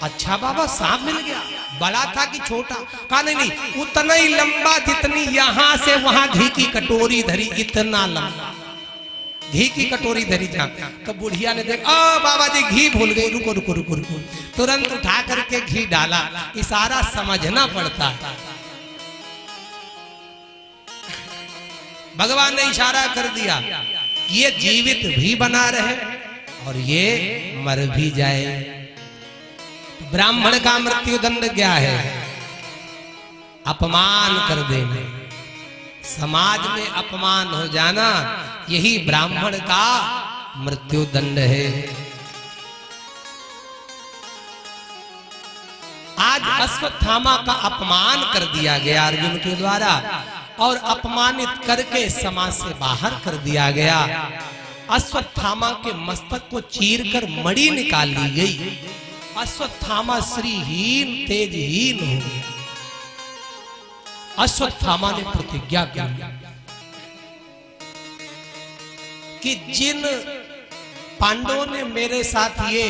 अच्छा बाबा सांप मिल गया, बड़ा था कि छोटा? कहा नहीं उतना ही लंबा जितनी यहाँ से वहां घी की कटोरी धरी, इतना लंबा घी की कटोरी धरी जहाँ। तो बुढ़िया ने देखा बाबा जी घी भूल गई, रुको। तुरंत उठा करके घी डाला। इशारा समझना पड़ता है। भगवान ने इशारा कर दिया ये जीवित भी बना रहे और ये मर भी जाए। ब्राह्मण का मृत्यु दंड क्या है? अपमान कर देना, समाज में अपमान हो जाना, यही ब्राह्मण का मृत्यु दंड है। आज अश्वत्थामा का अपमान कर दिया गया अर्जुन के द्वारा और अपमानित करके समाज से बाहर कर दिया गया। अश्वत्थामा के मस्तक को चीरकर मणि निकाल ली गई। अश्वत्थामा श्रीहीन तेजहीन हो गया। अश्वत्थामा ने प्रतिज्ञा की कि जिन पांडवों ने मेरे साथ ये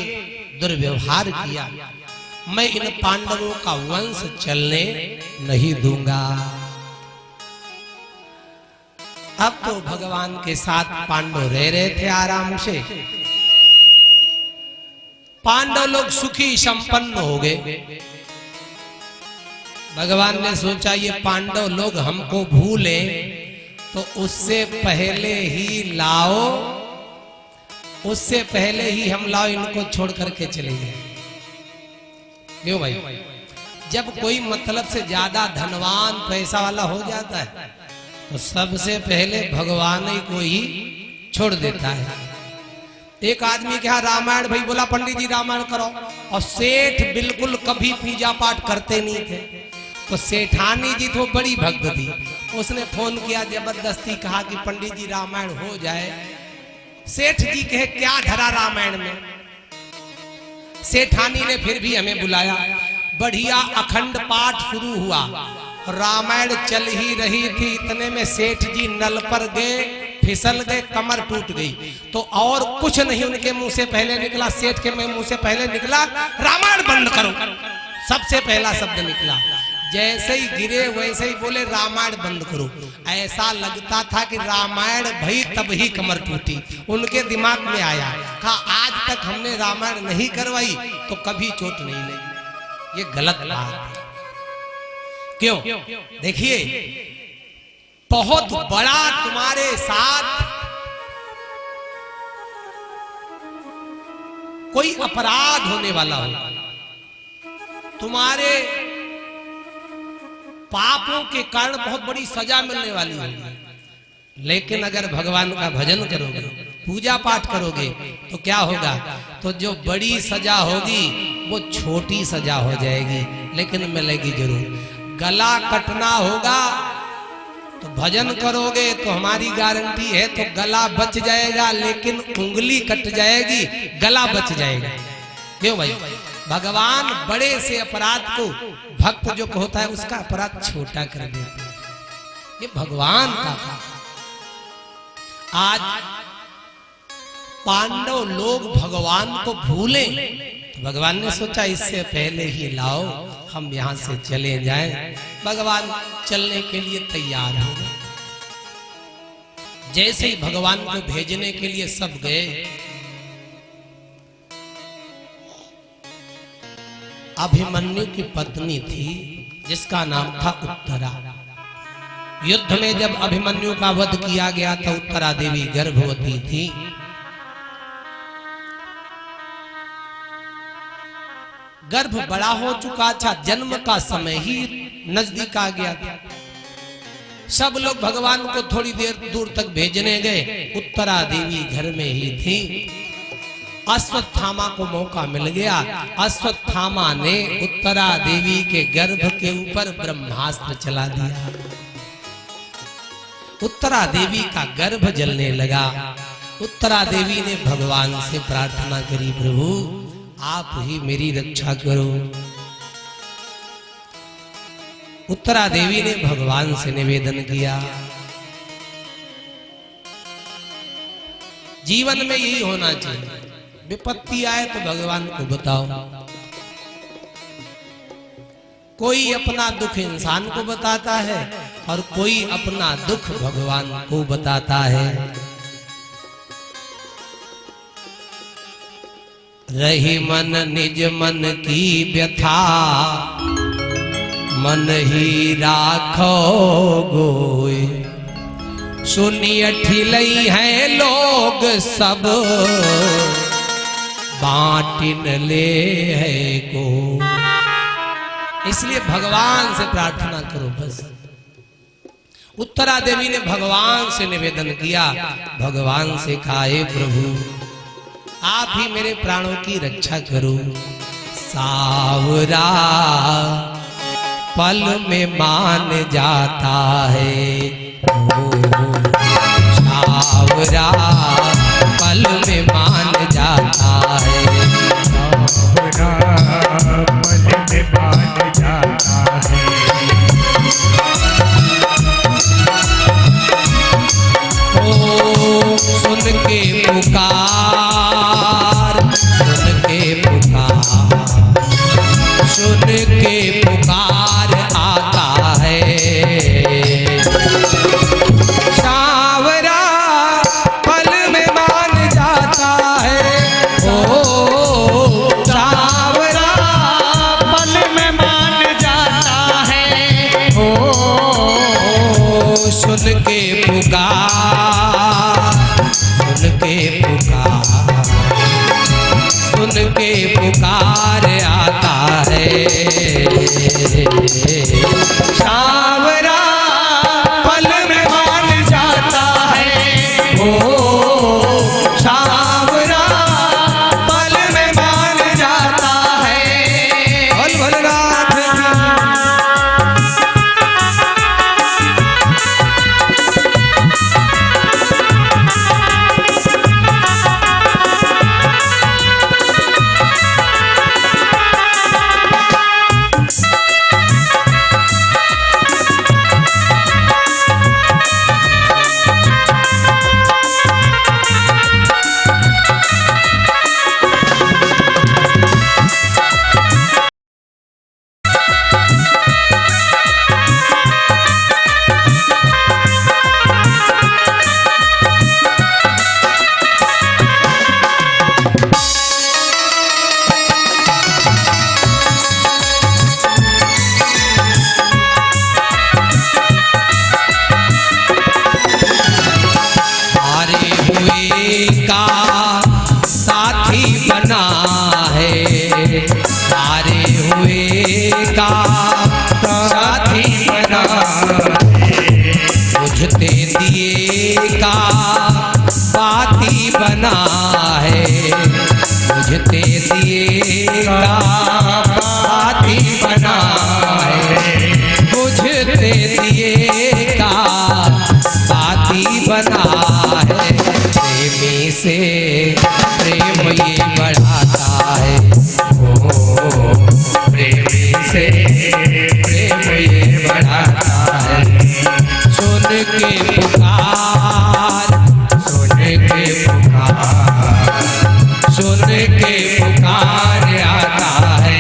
दुर्व्यवहार किया, मैं इन पांडवों का वंश चलने नहीं दूंगा। अब तो भगवान के साथ पांडव रह रहे थे आराम से। पांडव लोग सुखी संपन्न हो गए। भगवान ने सोचा ये पांडव लोग हमको भूले तो उससे पहले ही लाओ, उससे पहले ही हम लाओ इनको छोड़ करके चले गए। क्यों भाई? जब कोई मतलब से ज्यादा धनवान पैसा वाला हो जाता है तो सबसे पहले भगवान ही को ही छोड़ देता है। एक आदमी के यहाँ रामायण भाई बोला पंडित जी रामायण करो, और सेठ बिल्कुल कभी पूजा पाठ करते नहीं थे। तो सेठानी जी तो बड़ी भक्त थी, उसने फोन किया, जबरदस्ती कहा कि पंडित जी रामायण हो जाए। सेठ जी कहे क्या धरा रामायण में। सेठानी ने फिर भी हमें बुलाया, बढ़िया अखंड पाठ शुरू हुआ, रामायण चल ही रही थी। इतने में सेठ जी नल पर गए, फिसल गए, कमर टूट गई। तो और कुछ नहीं उनके मुंह से पहले निकला, सेठ के मुंह से पहले निकला, रामायण बंद करो। सबसे पहला शब्द निकला। जैसे ही गिरे वैसे ही बोले रामायण बंद करो। ऐसा लगता था कि रामायण भई तब ही कमर टूटी। उनके दिमाग में आया, कहा आज तक हमने रामायण नहीं करवाई तो कभी चोट नहीं लगी। ये गलत बात है। क्यों? देखिए, बहुत बड़ा तुम्हारे साथ कोई अपराध होने वाला हो, तुम्हारे पापों के कारण बहुत बड़ी सजा मिलने वाली है, लेकिन अगर भगवान का भजन करोगे, पूजा पाठ करोगे तो क्या होगा? तो जो बड़ी सजा होगी वो छोटी सजा हो जाएगी, लेकिन मिलेगी जरूर। गला कटना होगा तो भजन करोगे तो हमारी गारंटी है, तो गला बच जाएगा, लेकिन उंगली कट जाएगी, गला बच जाएगा। क्यों भाई? भगवान बड़े से अपराध को भक्त जो होता है उसका अपराध छोटा कर देता है। ये भगवान का काम। आज पांडव लोग भगवान को भूले, तो भगवान ने सोचा इससे पहले ही लाओ, हम यहां से चले जाएं। भगवान चलने के लिए तैयार हो गए। जैसे ही भगवान को भेजने के लिए सब गए, अभिमन्यु की पत्नी थी जिसका नाम था उत्तरा। युद्ध में जब अभिमन्यु का वध किया गया तो उत्तरा देवी गर्भवती थी। गर्भ बड़ा हो चुका था, जन्म का समय ही नजदीक आ गया था। सब लोग भगवान को थोड़ी देर दूर तक भेजने गए, उत्तरा देवी घर में ही थी। अश्वत्थामा को मौका मिल गया। अश्वत्थामा ने उत्तरा देवी के गर्भ के ऊपर ब्रह्मास्त्र चला दिया। उत्तरा देवी का गर्भ जलने लगा। उत्तरा देवी ने भगवान से प्रार्थना करी, प्रभु आप ही मेरी रक्षा करो। उत्तरा देवी ने भगवान से निवेदन किया। जीवन में यही होना चाहिए, विपत्ति आए तो भगवान को बताओ। कोई अपना दुख इंसान को बताता है और कोई अपना दुख भगवान को बताता है। रही मन निज मन की व्यथा, मन ही राखो गोय। सुनिय ठिलई है लोग सब, बांटिन ले है को। इसलिए भगवान से प्रार्थना करो बस। उत्तरा देवी ने भगवान से निवेदन किया, भगवान से कहा हे प्रभु आप ही मेरे प्राणों की रक्षा करो। सावरा पल में मान जाता है, सावरा पल में मान जाता है, सावरा पल में मान जाता है। ओ सुन के पुकार, सुन के पुकार, सुन के पुकार आता है। सावरा पल में मान जाता है, ओ सावरा पल में मान जाता है, ओ सुन के पुकार, सुन के पुकार, सुन के पुकार आता है। सावरा पल में मान जाता है, ओ सावरा बना है, प्रेमी से प्रेम ये बढ़ाता है। ओ प्रेमी से प्रेम ये बढ़ाता है। सुन के पुकार, सुन के पुकार, सुन के पुकार आता है।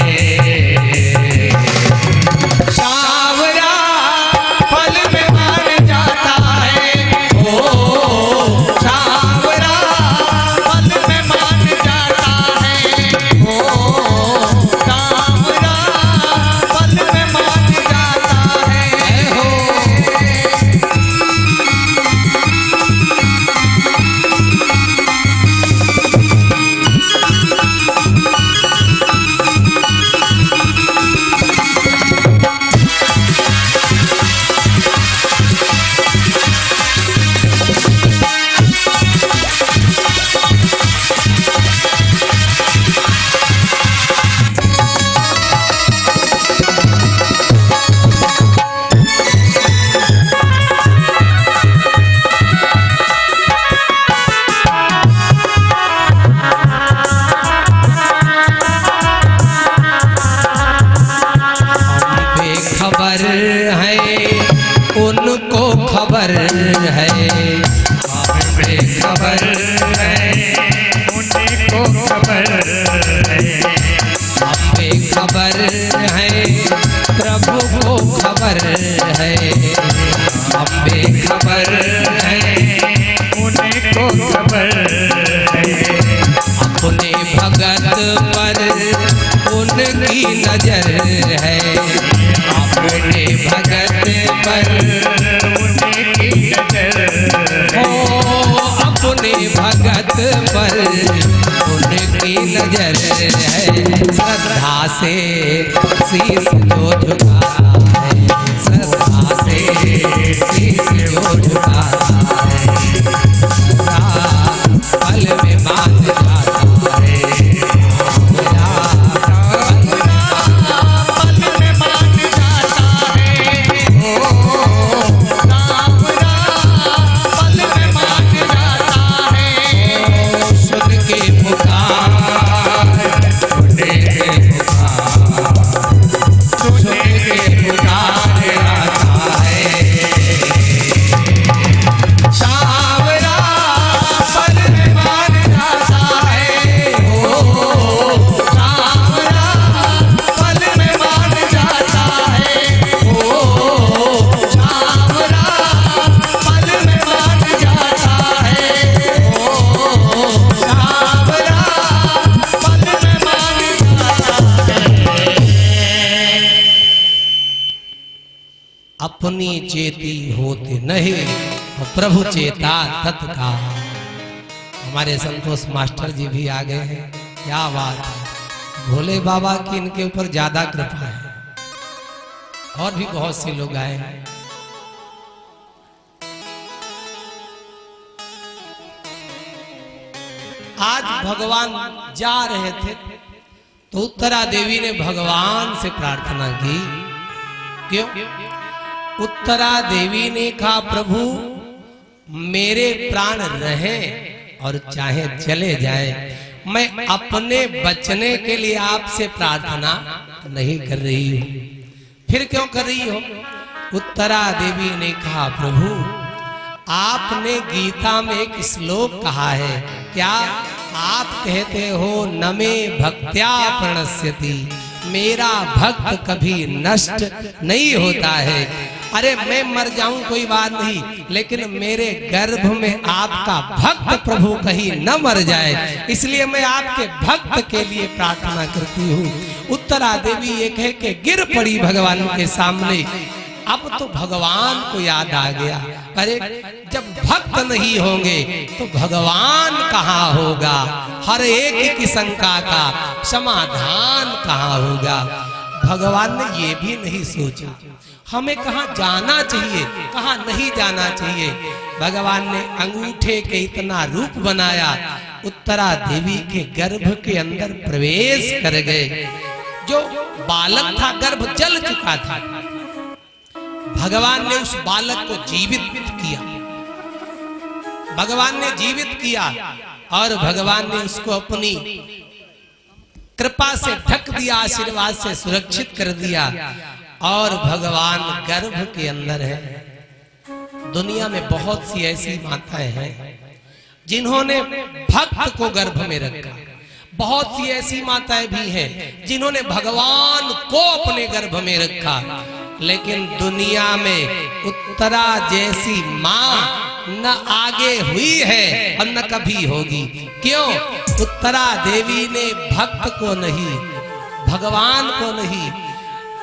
सावरा पल में मान जाता है। ओ सावरा पल में मान जाता है। ओ सावरा पल में मान जाता है। हो खबर है उनको खबर है, हमें खबर है उनको खबर है। हमें खबर है प्रभु को खबर है। हमें खबर है उनको खबर है। अपने भगत पर उनकी नजर है। अपने भगत पर उनकी नजर ओ अपने भगत पर उनकी नजर है। श्रद्धा से शीश जो झुकाता है, श्रद्धा से शीश जो झुकाता है, पल में मान जाता है। अपनी चेती होते नहीं और प्रभु चेता तत्काल। हमारे संतोष मास्टर जी भी आ गए हैं। क्या बात है, भोले बाबा की इनके ऊपर ज्यादा कृपा है। और भी बहुत से लोग आए हैं। आज भगवान जा रहे थे तो उत्तरा देवी ने भगवान से प्रार्थना की। क्यों? उत्तरा देवी ने कहा प्रभु मेरे प्राण रहें और चाहे चले जाएं, मैं अपने बचने के लिए आपसे प्रार्थना नहीं कर रही हूं। फिर क्यों कर रही हो? उत्तरा देवी ने कहा प्रभु आपने गीता में एक श्लोक कहा है, क्या आप कहते हो न मे भक्त्या प्रणश्यति, मेरा भक्त कभी नष्ट नहीं होता है। अरे मैं मर जाऊं कोई बात नहीं, लेकिन मेरे गर्भ में आपका भक्त प्रभु कहीं न मर जाए, इसलिए मैं आपके भक्त के लिए प्रार्थना करती हूँ। उत्तरा देवी ये कह के गिर पड़ी भगवान के सामने। अब तो भगवान को याद आ गया, अरे जब भक्त नहीं होंगे तो भगवान कहाँ होगा, हर एक की शंका का समाधान कहाँ होगा। भगवान ने ये भी नहीं सोचा हमें कहाँ जाना चाहिए, कहाँ नहीं जाना चाहिए। भगवान ने अंगूठे के इतना रूप बनाया, उत्तरा देवी के गर्भ के अंदर प्रवेश कर गए। जो बालक था गर्भ जल चुका था, भगवान ने उस बालक को जीवित किया। भगवान ने जीवित किया और भगवान ने उसको अपनी कृपा से ढक दिया, आशीर्वाद से सुरक्षित कर दिया। और भगवान गर्भ के अंदर है। दुनिया में बहुत सी ऐसी माताएं हैं जिन्होंने भक्त को गर्भ में रखा। बहुत सी ऐसी माताएं भी हैं जिन्होंने भगवान को अपने गर्भ में रखा। लेकिन दुनिया में उत्तरा जैसी माँ न आगे हुई है और न कभी होगी। क्यों? उत्तरा देवी ने भक्त को नहीं, भगवान को नहीं,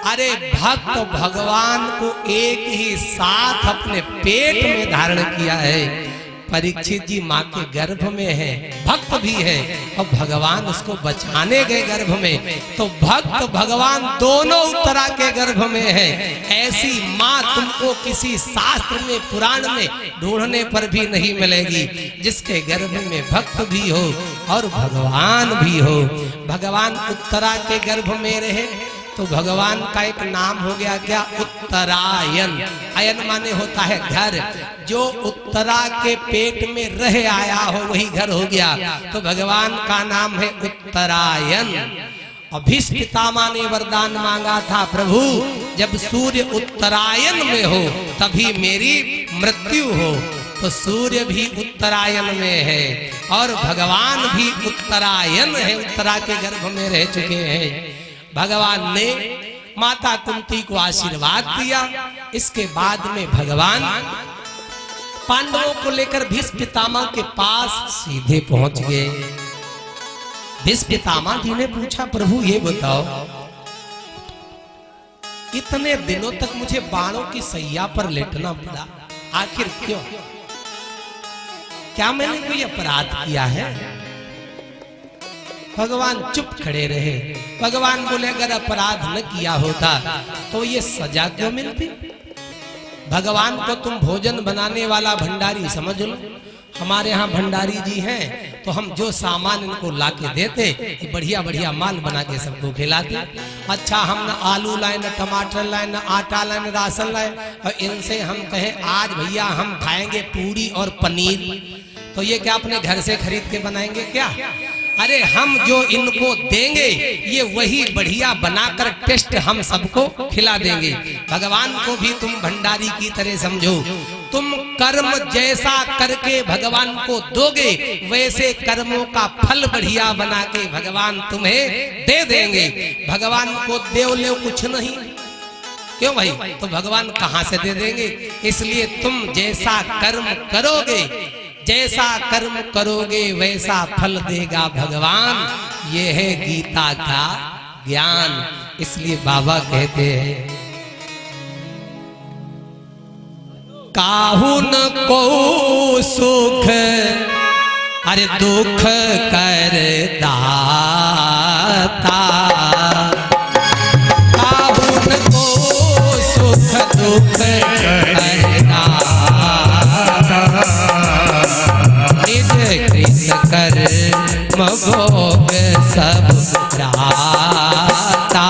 अरे भक्त भगवान को एक ही साथ अपने पेट में धारण किया है। परीक्षित जी माँ के गर्भ में है, भक्त भी है और भगवान उसको बचाने गए गर्भ में। तो भक्त भगवान दोनों उत्तरा के गर्भ में है। ऐसी माँ तुमको किसी शास्त्र में, पुराण में ढूंढने पर भी नहीं मिलेगी, जिसके गर्भ में भक्त भी हो और भगवान भी हो। भगवान उत्तरा के गर्भ में रहे तो भगवान का एक नाम हो गया क्या? उत्तरायण। अयन माने होता है घर। जो उत्तरा के पेट में रह आया हो वही घर हो गया। तो भगवान का नाम है उत्तरायण। अभिष्पितामा ने वरदान मांगा था, प्रभु जब सूर्य उत्तरायण में हो तभी मेरी मृत्यु हो। तो सूर्य भी उत्तरायण में है और भगवान भी उत्तरायण है, उत्तरा के गर्भ में रह चुके हैं। भगवान ने माता कुंती को आशीर्वाद दिया। इसके बाद में भगवान पांडवों को लेकर भीष्म पितामह के पास सीधे पहुंच गए। भीष्म पितामह जी ने पूछा, प्रभु ये बताओ, इतने दिनों तक मुझे बाणों की सैया पर लेटना पड़ा, आखिर क्यों? क्या मैंने कोई अपराध किया है? भगवान चुप खड़े रहे। भगवान बोले, अगर अपराध न किया होता तो ये सजा क्यों मिलती? भगवान को तुम भोजन बनाने वाला भंडारी समझ लो। हमारे यहाँ भंडारी जी हैं तो हम जो सामान इनको ला के देते, बढ़िया बढ़िया माल बना के सबको खिलाते। अच्छा, हम न आलू लाए, न टमाटर लाए, न आटा लाए, न राशन लाए, और इनसे हम कहें आज भैया हम खाएंगे पूरी और पनीर, तो ये क्या अपने घर से खरीद के बनाएंगे क्या? अरे हम जो इनको देंगे ये वही बढ़िया बनाकर टेस्ट हम सबको खिला देंगे। भगवान को भी तुम भंडारी की तरह समझो। तुम कर्म जैसा करके भगवान को दोगे, वैसे कर्मों का फल बढ़िया बना के भगवान तुम्हें दे देंगे। भगवान को देवले कुछ नहीं, क्यों भाई? तो भगवान कहाँ से दे देंगे? इसलिए तुम जैसा कर्म करोगे, जैसा कर्म करोगे वैसा फल देगा भगवान। ये है गीता का ज्ञान। इसलिए बाबा कहते हैं, काहू न को सुख अरे दुख कर दाता, काहू न को सुख दुख कर दाता, निज कृत कर्म भोग सब राता।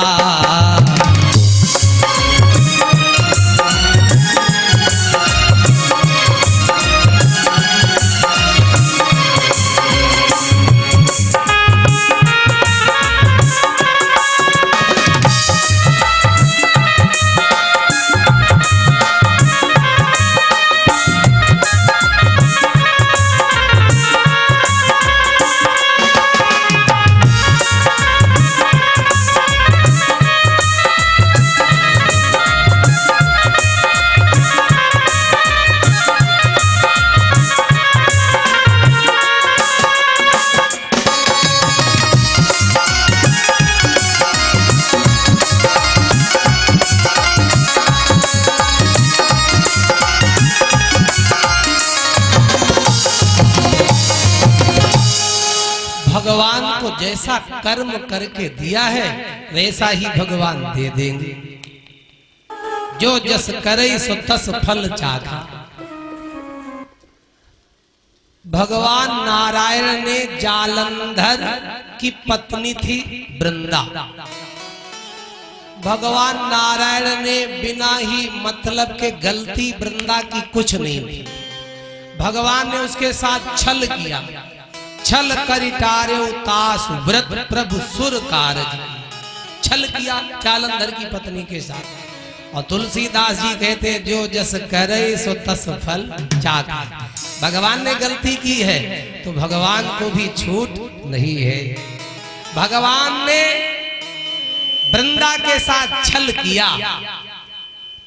भगवान को जैसा कर्म करके दिया है वैसा ही भगवान दे देंगे। जो जस करे सो तस फल चाखा। भगवान नारायण ने जालंधर की पत्नी थी वृंदा। भगवान नारायण ने बिना ही मतलब के गलती वृंदा की कुछ नहीं थी। भगवान ने उसके साथ छल किया। छल करिटारे तासु व्रत प्रभु सुर कारज। छल किया जालंधर की पत्नी के साथ। और तुलसीदास जी कहते जो जस करे सो तस फल चाखा। भगवान ने गलती की है तो भगवान को भी छूट नहीं है। भगवान ने वृंदा के साथ छल किया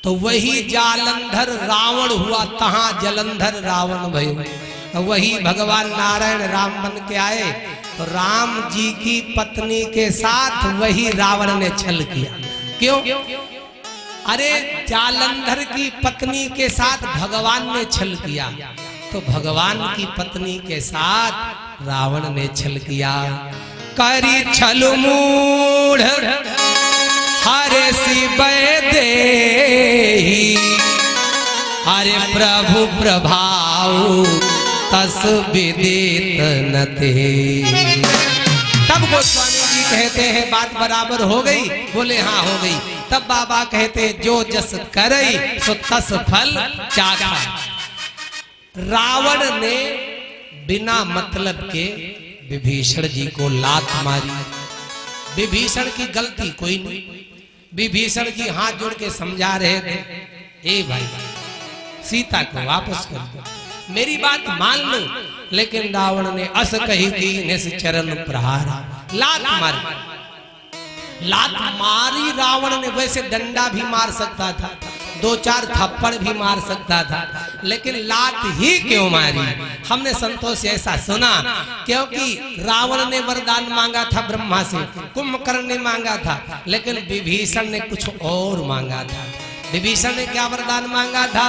तो वही जालंधर रावण हुआ, तहां जलंधर रावण भयो। वही भगवान नारायण राम बन के आए तो राम जी की पत्नी के साथ वही रावण ने छल किया। क्यों? अरे जालंधर की पत्नी के साथ भगवान ने छल किया तो भगवान की पत्नी के साथ रावण ने छल किया। करी छल मूढ़ हरे शिवय देहि, हरे प्रभु प्रभाव तस विदित न ते। तब गोस्वामी जी कहते हैं बात बराबर हो गई? बोले हाँ हो गई। तब बाबा कहते जो जस करई सो तस फल चाखा। रावण ने बिना मतलब के विभीषण जी को लात मारी। विभीषण की गलती कोई नहीं। विभीषण जी हाथ जोड़ के समझा रहे थे, ए भाई सीता को वापस कर दो, मेरी बात मान लो। लेकिन रावण ने अस कही की निश्चरण प्रहारा, लात मारी। लात मारी रावण ने। वैसे डंडा भी मार सकता था, दो चार थप्पड़ भी मार सकता था, लेकिन लात ही क्यों मारी? हमने संतों से ऐसा सुना क्योंकि रावण ने वरदान मांगा था ब्रह्मा से, कुंभकर्ण ने मांगा था, लेकिन विभीषण ने कुछ और मांगा था। विभीषण ने क्या वरदान मांगा था?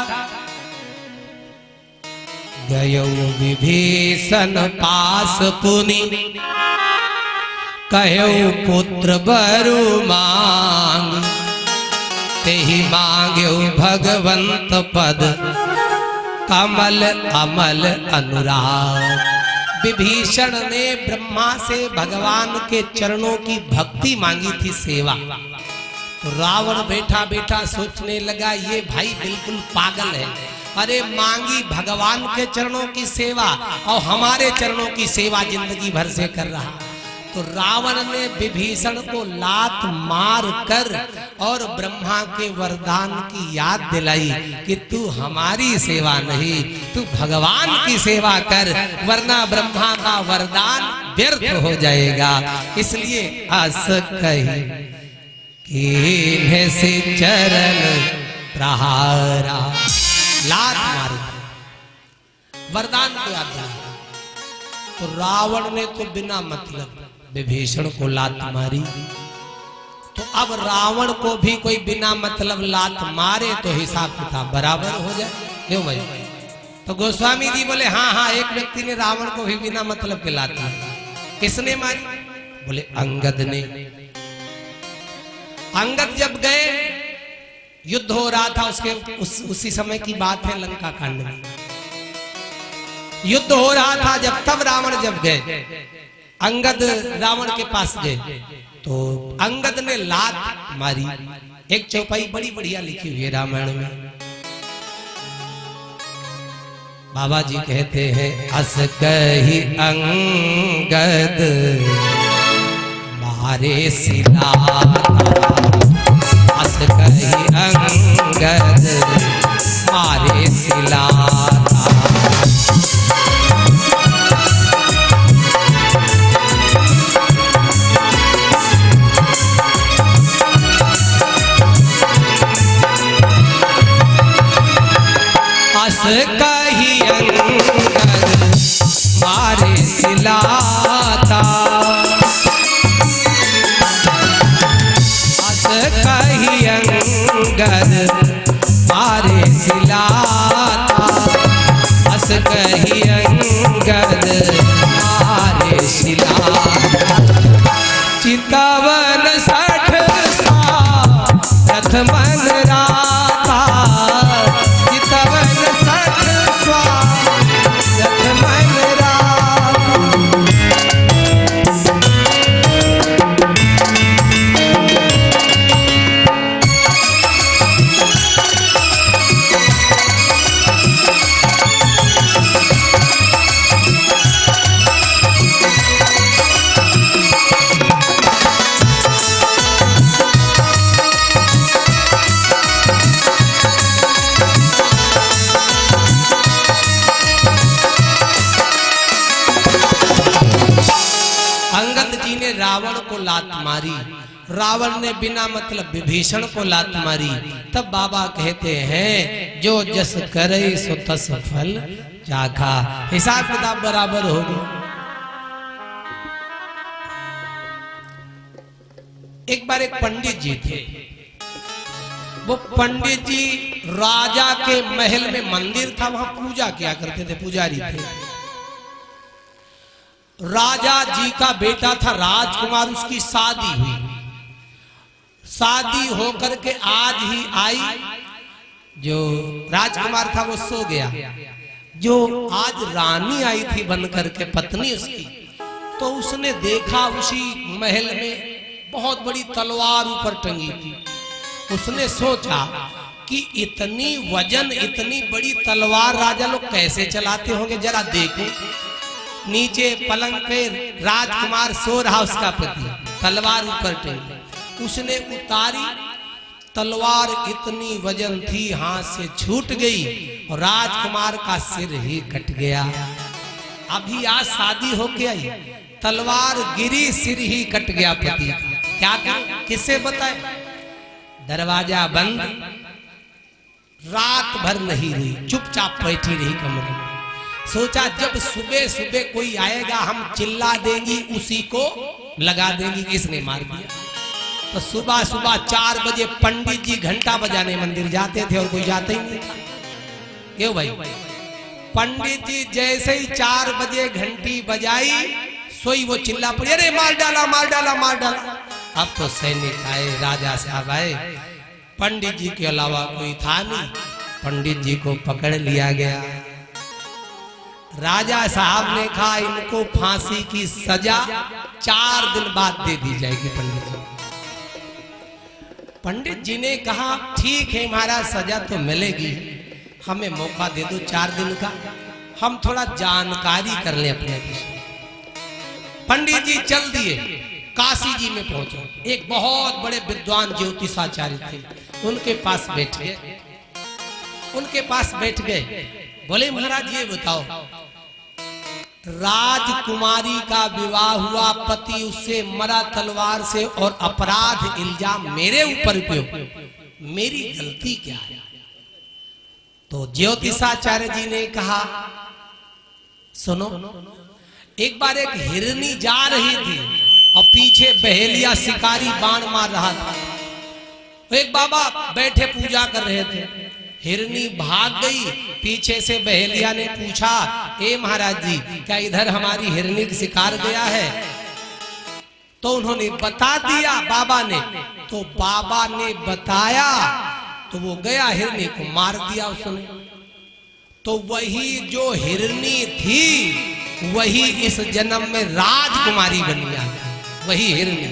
गयो विभीषण पास पुनि, कहो पुत्र बरु मांग, तेहि मांग्यो भगवंत पद, कमल अमल अनुराग। विभीषण ने ब्रह्मा से भगवान के चरणों की भक्ति मांगी थी, सेवा। तो रावण बैठा बैठा सोचने लगा ये भाई बिल्कुल पागल है। अरे मांगी भगवान के चरणों की सेवा और हमारे चरणों की सेवा जिंदगी भर से कर रहा। तो रावण ने विभीषण को लात मार कर और ब्रह्मा के वरदान की याद दिलाई कि तू हमारी सेवा नहीं, तू भगवान की सेवा कर, वरना ब्रह्मा का वरदान व्यर्थ हो जाएगा। इसलिए अस कही कीन्हे से चरण प्रहारा, लात मार वरदान को याद दिला। तो रावण ने तो बिना मतलब विभीषण को लात मारी। तो अब रावण को भी कोई बिना मतलब लात मारे तो हिसाब किताब बराबर हो जाए। क्यों भाई? तो गोस्वामी जी बोले हाँ हाँ, एक व्यक्ति ने रावण को भी बिना मतलब के लात मारी। किसने मारी? बोले अंगद ने। अंगद जब गए, युद्ध हो रहा था, उसी समय की बात है, लंका कांड में युद्ध हो रहा था जब, तब रावण जब गए, अंगद रावण के पास गए तो अंगद ने लात मारी। एक चौपाई बड़ी बढ़िया लिखी हुई है रामायण में। बाबा जी कहते हैं अस कही अंगद मारे सिलाता, अस कही अंगद मारे सिलाता। अस कही अंगद मारे सिलाता, अस कही अंगद मारे सिलाता, अस कही अंगद मारे सिलाता। चितवन 60 रथ मन राता, चितवन 60 रथ मन राता। लात मारी, रावण ने बिना मतलब विभीषण को लात मारी। तब बाबा कहते हैं जो जस करे सो तस फल चाखा। हिसाब किताब बराबर हो गया। एक बार एक पंडित जी थे। वो पंडित जी राजा के महल में मंदिर था, वहां पूजा किया करते थे, पुजारी थे। राजा जी का बेटा था राजकुमार, उसकी शादी हुई। शादी होकर के आज ही आई। जो राजकुमार था वो सो गया। जो आज रानी आई थी बनकर के पत्नी उसकी, तो उसने देखा उसी महल में बहुत बड़ी तलवार ऊपर टंगी थी। उसने सोचा कि इतनी वजन, इतनी बड़ी तलवार राजा लोग कैसे चलाते होंगे, जरा देखो। नीचे पलंग पे राजकुमार सो रहा, उसका पति, तलवार ऊपर टंगी। उसने उतारी, तलवार इतनी वजन थी, हाथ से छूट गई और राजकुमार का सिर ही कट गया। अभी आज शादी होके आई, तलवार गिरी, सिर ही कट गया पति का। क्या करें, किससे बताए? दरवाजा बंद, रात भर नहीं हुई, चुपचाप बैठी रही कमरे में। सोचा जब सुबह सुबह कोई आएगा हम चिल्ला देंगी, उसी को लगा देंगी कि इसने मार दिया। तो सुबह सुबह 4 बजे पंडित जी घंटा बजाने मंदिर जाते थे और कोई जाता ही नहीं था। क्यों भाई? पंडित जी जैसे ही 4 बजे घंटी बजाई, सोई वो चिल्ला पड़ी, अरे मार डाला, मार डाला, मार डाला। अब तो सैनिक आए, राजा साहब आए, पंडित जी के अलावा कोई था नहीं। पंडित जी को पकड़ लिया गया। राजा साहब ने कहा इनको फांसी की सजा 4 दिन बाद दे दी जाएगी। पंडित जी ने कहा ठीक है महाराज, सजा तो मिलेगी, हमें मौका दे दो 4 दिन का, हम थोड़ा जानकारी कर लें अपने विषय। पंडित जी चल दिए, काशी जी में पहुंचे। एक बहुत बड़े विद्वान ज्योतिषाचार्य थे, उनके पास बैठ गए। उनके पास बैठ गए, बोले महाराज ये बताओ, राजकुमारी का विवाह हुआ, पति उससे मरा तलवार से और अपराध इल्जाम मेरे ऊपर क्यों, मेरी गलती क्या है? तो ज्योतिषाचार्य जी ने कहा सुनो, एक बार एक हिरनी जा रही थी और पीछे बहेलिया शिकारी बाण मार रहा था। एक बाबा बैठे पूजा कर रहे थे, हिरनी भाग गई। पीछे से बहेलिया ने पूछा, ए महाराज जी क्या इधर हमारी हिरनी का शिकार गया है? तो उन्होंने बता दिया बाबा ने। तो बाबा ने बताया तो वो गया, हिरनी को मार दिया उसने। तो वही जो हिरनी थी वही इस जन्म में राजकुमारी बनी आई, वही हिरनी।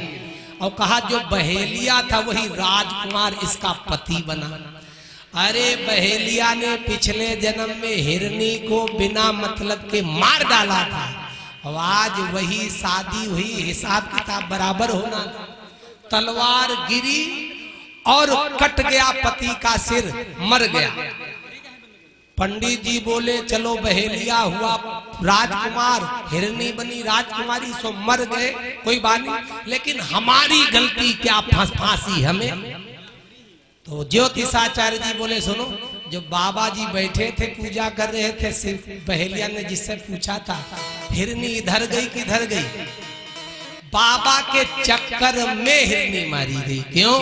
और कहा जो बहेलिया था वही राजकुमार इसका पति बना। अरे बहेलिया ने पिछले जन्म में हिरनी को बिना मतलब के मार डाला था, और आज वही शादी हुई, हिसाब किताब बराबर होना था। तलवार गिरी और कट गया, पति का सिर मर गया। पंडित जी बोले चलो बहेलिया हुआ राजकुमार, हिरनी बनी राजकुमारी, सो मर गए, कोई बात नहीं, लेकिन हमारी गलती क्या, फांसी हमें? तो ज्योतिषाचार्य जी बोले सुनो, जो बाबा जी बैठे थे पूजा कर रहे थे, सिर्फ बहेलिया ने जिससे पूछा था हिरनी इधर गई किधर गई, बाबा के चक्कर में हिरनी मारी गई। क्यों?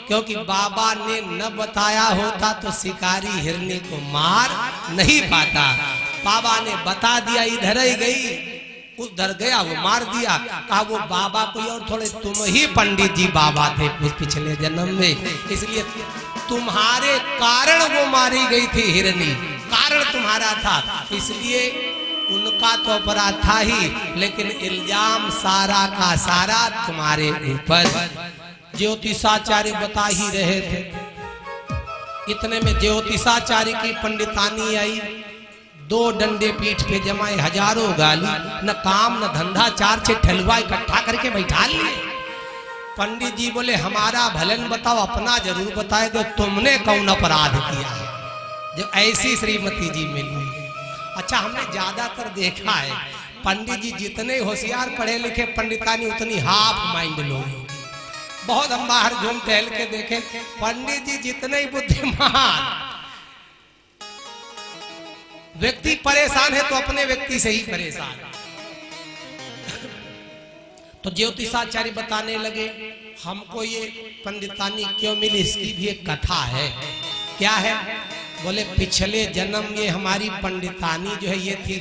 क्योंकि बाबा ने न बताया होता तो शिकारी हिरनी को मार नहीं पाता। बाबा ने बता दिया इधर ही गई, उधर गया, वो मार दिया। कहा वो बाबा कोई और थोड़े, तुम ही पंडित जी बाबा थे उस पिछले जन्म में, इसलिए तुम्हारे कारण वो मारी गई थी हिरनी, कारण तुम्हारा था, इसलिए उनका तो अपराध था ही, लेकिन इल्जाम सारा का सारा तुम्हारे ऊपर। ज्योतिषाचार्य बता ही रहे थे। इतने में ज्योतिषाचार्य की पंडितानी आई, 2 डंडे पीठ पे जमाए, हजारों गाली, न काम न धंधा, 4-6 ठलुआ इकट्ठा करके बैठा लिए। पंडित जी बोले हमारा भलन बताओ, अपना जरूर बताए दो, तुमने कौन अपराध किया है जो ऐसी श्रीमती जी मिली? अच्छा हमने ज्यादातर देखा है पंडित जी जितने होशियार पढ़े लिखे पंडितानी उतनी हाफ माइंड लोग। बहुत हम बाहर घूम टहल के देखे, पंडित जी जितने ही बुद्धिमान व्यक्ति परेशान है तो अपने व्यक्ति से ही परेशान। तो ज्योतिषाचार्य बताने लगे हमको ये पंडितानी क्यों मिली, इसकी भी एक कथा है। क्या है? बोले पिछले जन्म ये हमारी पंडितानी जो है ये थी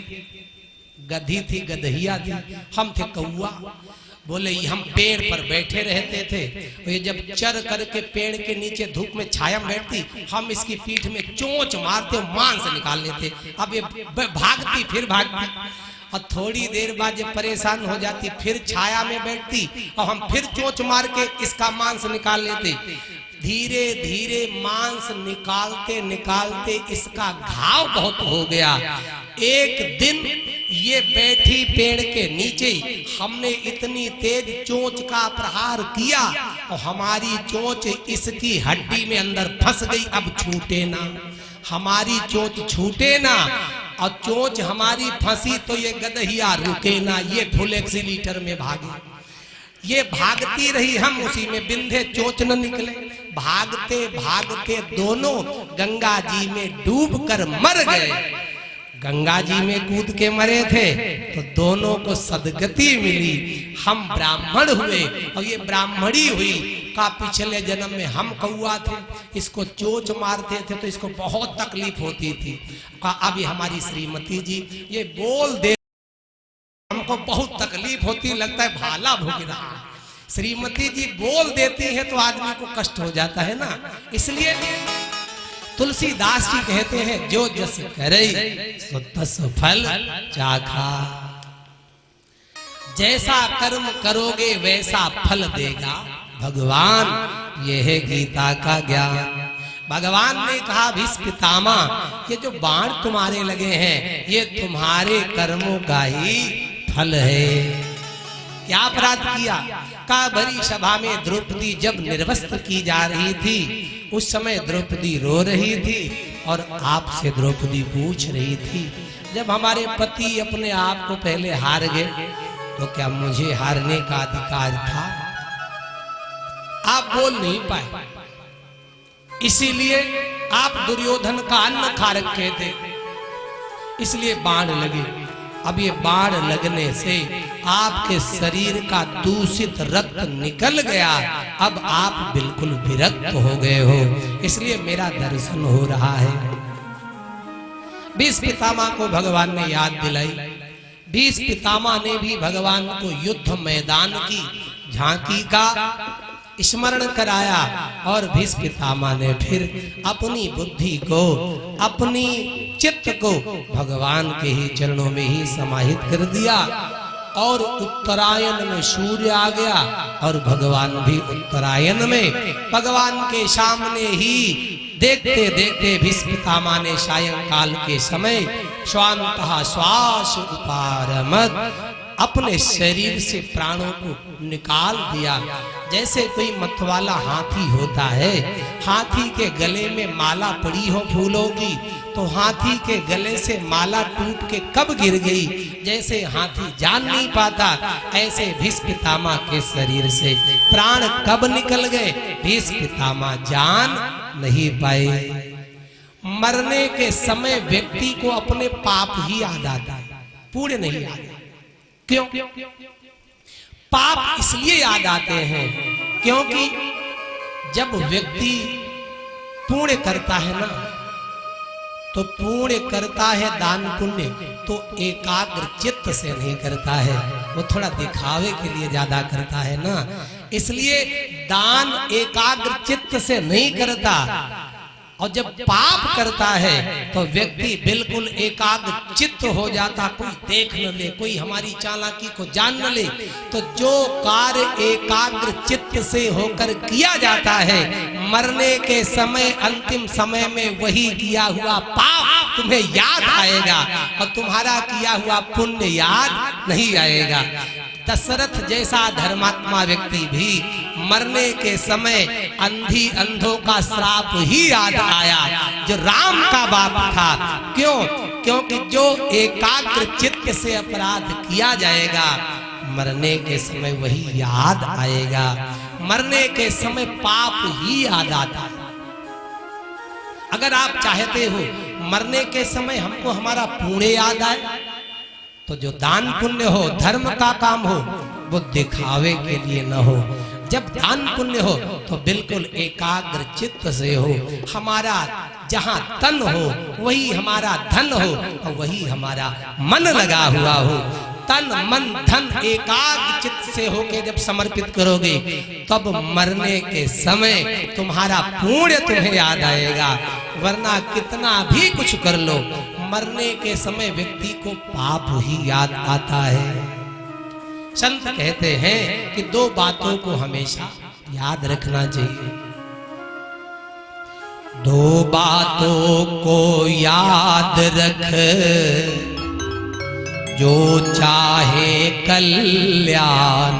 गधी थी, गदहिया थी, हम थे कौआ। बोले हम पेड़ पर बैठे रहते थे, ये जब चर करके पेड़ के नीचे धूप में छाया में बैठती, हम इसकी पीठ में चोंच मारते मांस निकाल लेते। अब ये भागती फिर भागती, और थोड़ी देर बाद जब परेशान हो जाती फिर छाया में बैठती और हम फिर चोंच मार के इसका मांस निकाल लेते। धीरे धीरे मांस निकालते निकालते इसका घाव बहुत हो गया। एक दिन ये बैठी पेड़ के नीचे, हमने इतनी तेज चोंच का प्रहार किया और हमारी चोंच इसकी हड्डी में अंदर फंस गई। अब छूटे ना, हमारी चोंच छूटे ना, और चोंच हमारी फंसी तो ये गदहिया रुके ना, ये फुल एक्सीलीटर में भागे। ये भागती रही, हम उसी में बिंधे, चोंच न निकले। भागते भागते दोनों गंगा जी में डूब कर मर गए। गंगा जी में कूद के मरे थे तो दोनों को सदगति मिली। हम ब्राह्मण हुए और ये ब्राह्मणी हुई। का पिछले जन्म में हम कौआ थे, इसको चोंच मारते थे तो इसको बहुत तकलीफ होती थी। का अब ये हमारी श्रीमती जी ये बोल दे, हमको बहुत तकलीफ होती, लगता है भाला भोग रहा। श्रीमती जी बोल देती है तो आदमी को कष्ट हो जाता है ना। इसलिए तुलसीदास जी कहते हैं जो जस करे सो तस फल चाखा। जैसा कर्म करोगे वैसा फल देगा भगवान, यह है गीता का ज्ञान। भगवान ने कहा भीष्म पितामह ये जो बाण तुम्हारे लगे हैं ये तुम्हारे कर्मों का ही फल है। क्या अपराध किया? का भरी सभा में द्रौपदी जब निर्वस्त्र की जा रही थी उस समय द्रौपदी रो रही थी और आपसे द्रौपदी पूछ रही थी जब हमारे पति अपने आप को पहले हार गए तो क्या मुझे हारने का अधिकार था? आप बोल नहीं पाए, इसीलिए आप दुर्योधन का अन्न खा रखे थे, इसलिए बाण लगे। अब ये बाण लगने से आपके शरीर का दूषित रक्त निकल गया, अब आप बिल्कुल विरक्त हो गए हो, इसलिए मेरा दर्शन हो रहा है। भीष्म पितामह को भगवान ने याद दिलाई। भीष्म पितामह ने भी भगवान को युद्ध मैदान की झांकी का स्मरण कराया और भीष्म पितामह ने फिर अपनी बुद्धि को, अपनी चित्त को भगवान के ही चरणों में ही समाहित कर दिया। और उत्तरायण में सूर्य आ गया और भगवान भी उत्तरायण में भगवान के सामने ही देखते देखते भीष्म पितामह ने सायंकाल के समय स्वांतः श्वास उपारमत अपने शरीर से प्राणों को निकाल दिया। जैसे कोई मतवाला हाथी होता है, हाथी के गले में माला पड़ी हो फूलों की तो हाथी के गले से माला टूट के कब गिर गई जैसे हाथी जान नहीं पाता, ऐसे भीष्म पितामह के शरीर से प्राण कब निकल गए भीष्म पितामह जान नहीं पाए। मरने के समय व्यक्ति को अपने पाप ही याद आता है, पुण्य नहीं आता। क्यों? पाप इसलिए याद आते हैं क्योंकि जब व्यक्ति पुण्य करता है ना तो पुण्य करता है दान पुण्य तो एकाग्र चित्त से नहीं करता है, वो थोड़ा दिखावे के लिए ज्यादा करता है ना, इसलिए दान एकाग्र चित्त से नहीं करता। और जब पाप करता है तो व्यक्ति बिल्कुल एकाग्र चित्त हो जाता, कोई देख न ले, कोई हमारी चालाकी को जान न ले। तो जो कार्य एकाग्र चित्त से होकर किया जाता है मरने के समय अंतिम समय में वही किया हुआ पाप तुम्हें याद आएगा और तुम्हारा किया हुआ पुण्य याद नहीं आएगा। दशरथ जैसा धर्मात्मा व्यक्ति भी मरने के समय अंधी अंधों का श्राप ही याद आया जो राम का बाप था। क्यों? क्योंकि जो एकाग्र चित्त चित्त से अपराध किया जाएगा, मरने के समय वही याद आएगा। मरने के समय पाप ही याद आता है। अगर आप चाहते हो मरने के समय हमको हमारा पुण्य याद आए, तो जो दान पुण्य हो, धर्म का काम हो, वो दिखावे के लिए न हो। जब दान पुण्य हो तो बिल्कुल एकाग्र चित्त से हो। हमारा जहां तन हो वही हमारा धन हो, और वही हमारा मन लगा हुआ हो। तन मन धन एकाग्र चित्त से होके जब समर्पित करोगे, तब मरने के समय तुम्हारा पुण्य तुम्हें याद आएगा। वरना कितना भी कुछ कर लो, मरने के समय व्यक्ति को पाप ही याद आता है। संत कहते हैं कि दो बातों को हमेशा याद रखना चाहिए। दो बातों को याद रख, जो चाहे कल्याण।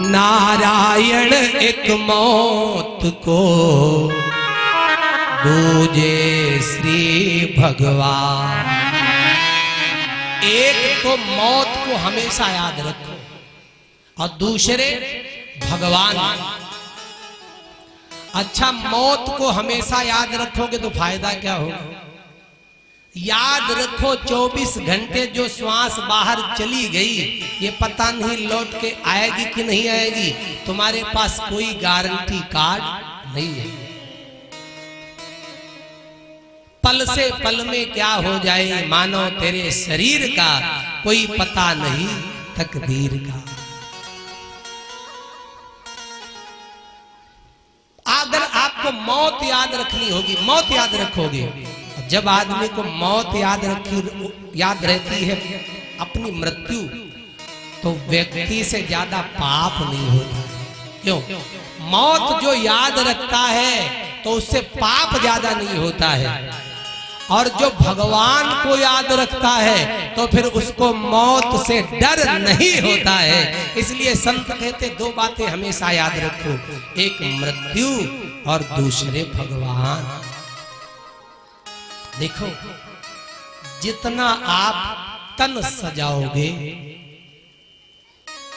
नारायण एक मौत को, दूजे श्री भगवान। एक तो मौत को हमेशा याद रखो, और दूसरे भगवान। अच्छा, मौत को हमेशा याद रखोगे तो फायदा क्या होगा? याद रखो 24 घंटे जो श्वास बाहर चली गई, ये पता नहीं लौट के आएगी कि नहीं आएगी। तुम्हारे पास कोई गारंटी कार्ड नहीं है। पल से पल में क्या हो जाए मानो तेरे शरीर का, कोई पता नहीं तकदीर का। अगर आपको मौत याद रखनी होगी, मौत याद रखोगे। जब आदमी को मौत याद रहती है अपनी मृत्यु, तो व्यक्ति से ज्यादा पाप नहीं होता। क्यों? मौत जो याद रखता है तो उससे पाप ज्यादा नहीं होता है। और जो भगवान को याद रखता है तो फिर उसको मौत से डर नहीं होता है। इसलिए संत कहते दो बातें हमेशा याद रखो, एक मृत्यु और दूसरे भगवान। देखो, जितना आप तन सजाओगे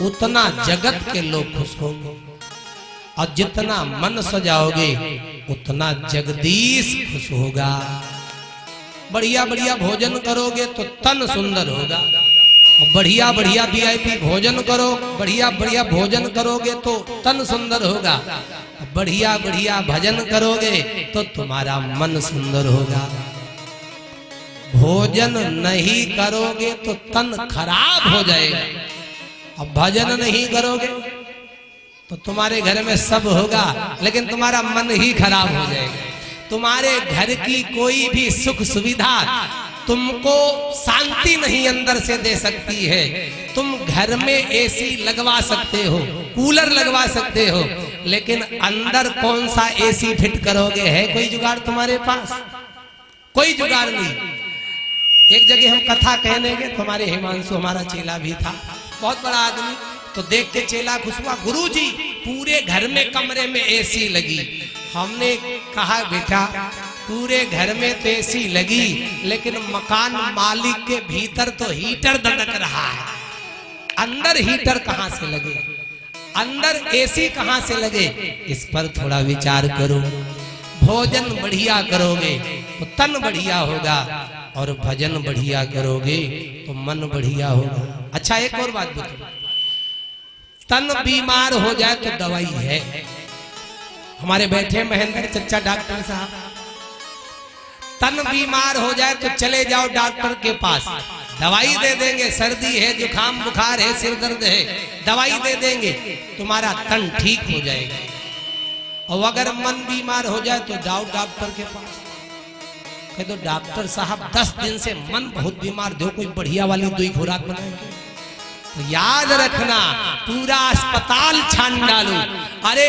उतना जगत के लोग खुश होंगे, और जितना मन सजाओगे उतना जगदीश खुश होगा। बढ़िया बढ़िया भोजन करोगे तो तन सुंदर होगा, और बढ़िया बढ़िया VIP भोजन करो, बढ़िया बढ़िया भोजन करोगे तो तन सुंदर होगा। बढ़िया बढ़िया भजन करोगे तो तुम्हारा मन सुंदर होगा। भोजन नहीं करोगे तो तन खराब हो जाएगा, और भजन नहीं करोगे तो तुम्हारे घर में सब होगा लेकिन तुम्हारा मन ही खराब हो जाएगा। तुम्हारे घर की कोई भी सुख सुविधा तुमको शांति नहीं अंदर से दे सकती है। तुम घर में AC लगवा सकते हो, कूलर लगवा सकते हो, लेकिन अंदर कौन सा AC फिट करोगे? है कोई जुगाड़ तुम्हारे पास? कोई जुगाड़ नहीं। एक जगह हम कथा कहने गए, तुम्हारे हिमांशु हमारा चेला भी था, बहुत बड़ा आदमी। तो देख के चेला खुश हुआ, गुरुजी पूरे घर में कमरे में AC लगी। हमने कहा बेटा पूरे घर में तो AC लगी, लेकिन मकान मालिक के भीतर तो हीटर दड़क रहा है। अंदर हीटर कहां से लगे, अंदर AC कहां से लगे? इस पर थोड़ा विचार करो। भोजन बढ़िया करोगे तो तन बढ़िया होगा, और भजन बढ़िया करोगे तो मन बढ़िया होगा। अच्छा, एक और बात बताओ, तन बीमार हो जाए तो दवाई है। हमारे बैठे महेंद्र चच्चा डॉक्टर साहब, तन बीमार हो जाए तो चले जाओ डॉक्टर के पास, दवाई दे देंगे। सर्दी है, जुकाम बुखार है, सिर दर्द है, दवाई दे देंगे, तुम्हारा तन ठीक हो जाएगा। और अगर मन बीमार हो जाए तो जाओ डॉक्टर के पास, कह दो डॉक्टर साहब 10 दिन से मन बहुत बीमार, दो कोई बढ़िया वाली दवाई खुराक बनाएंगे। याद रखना, पूरा अस्पताल छान डालो। अरे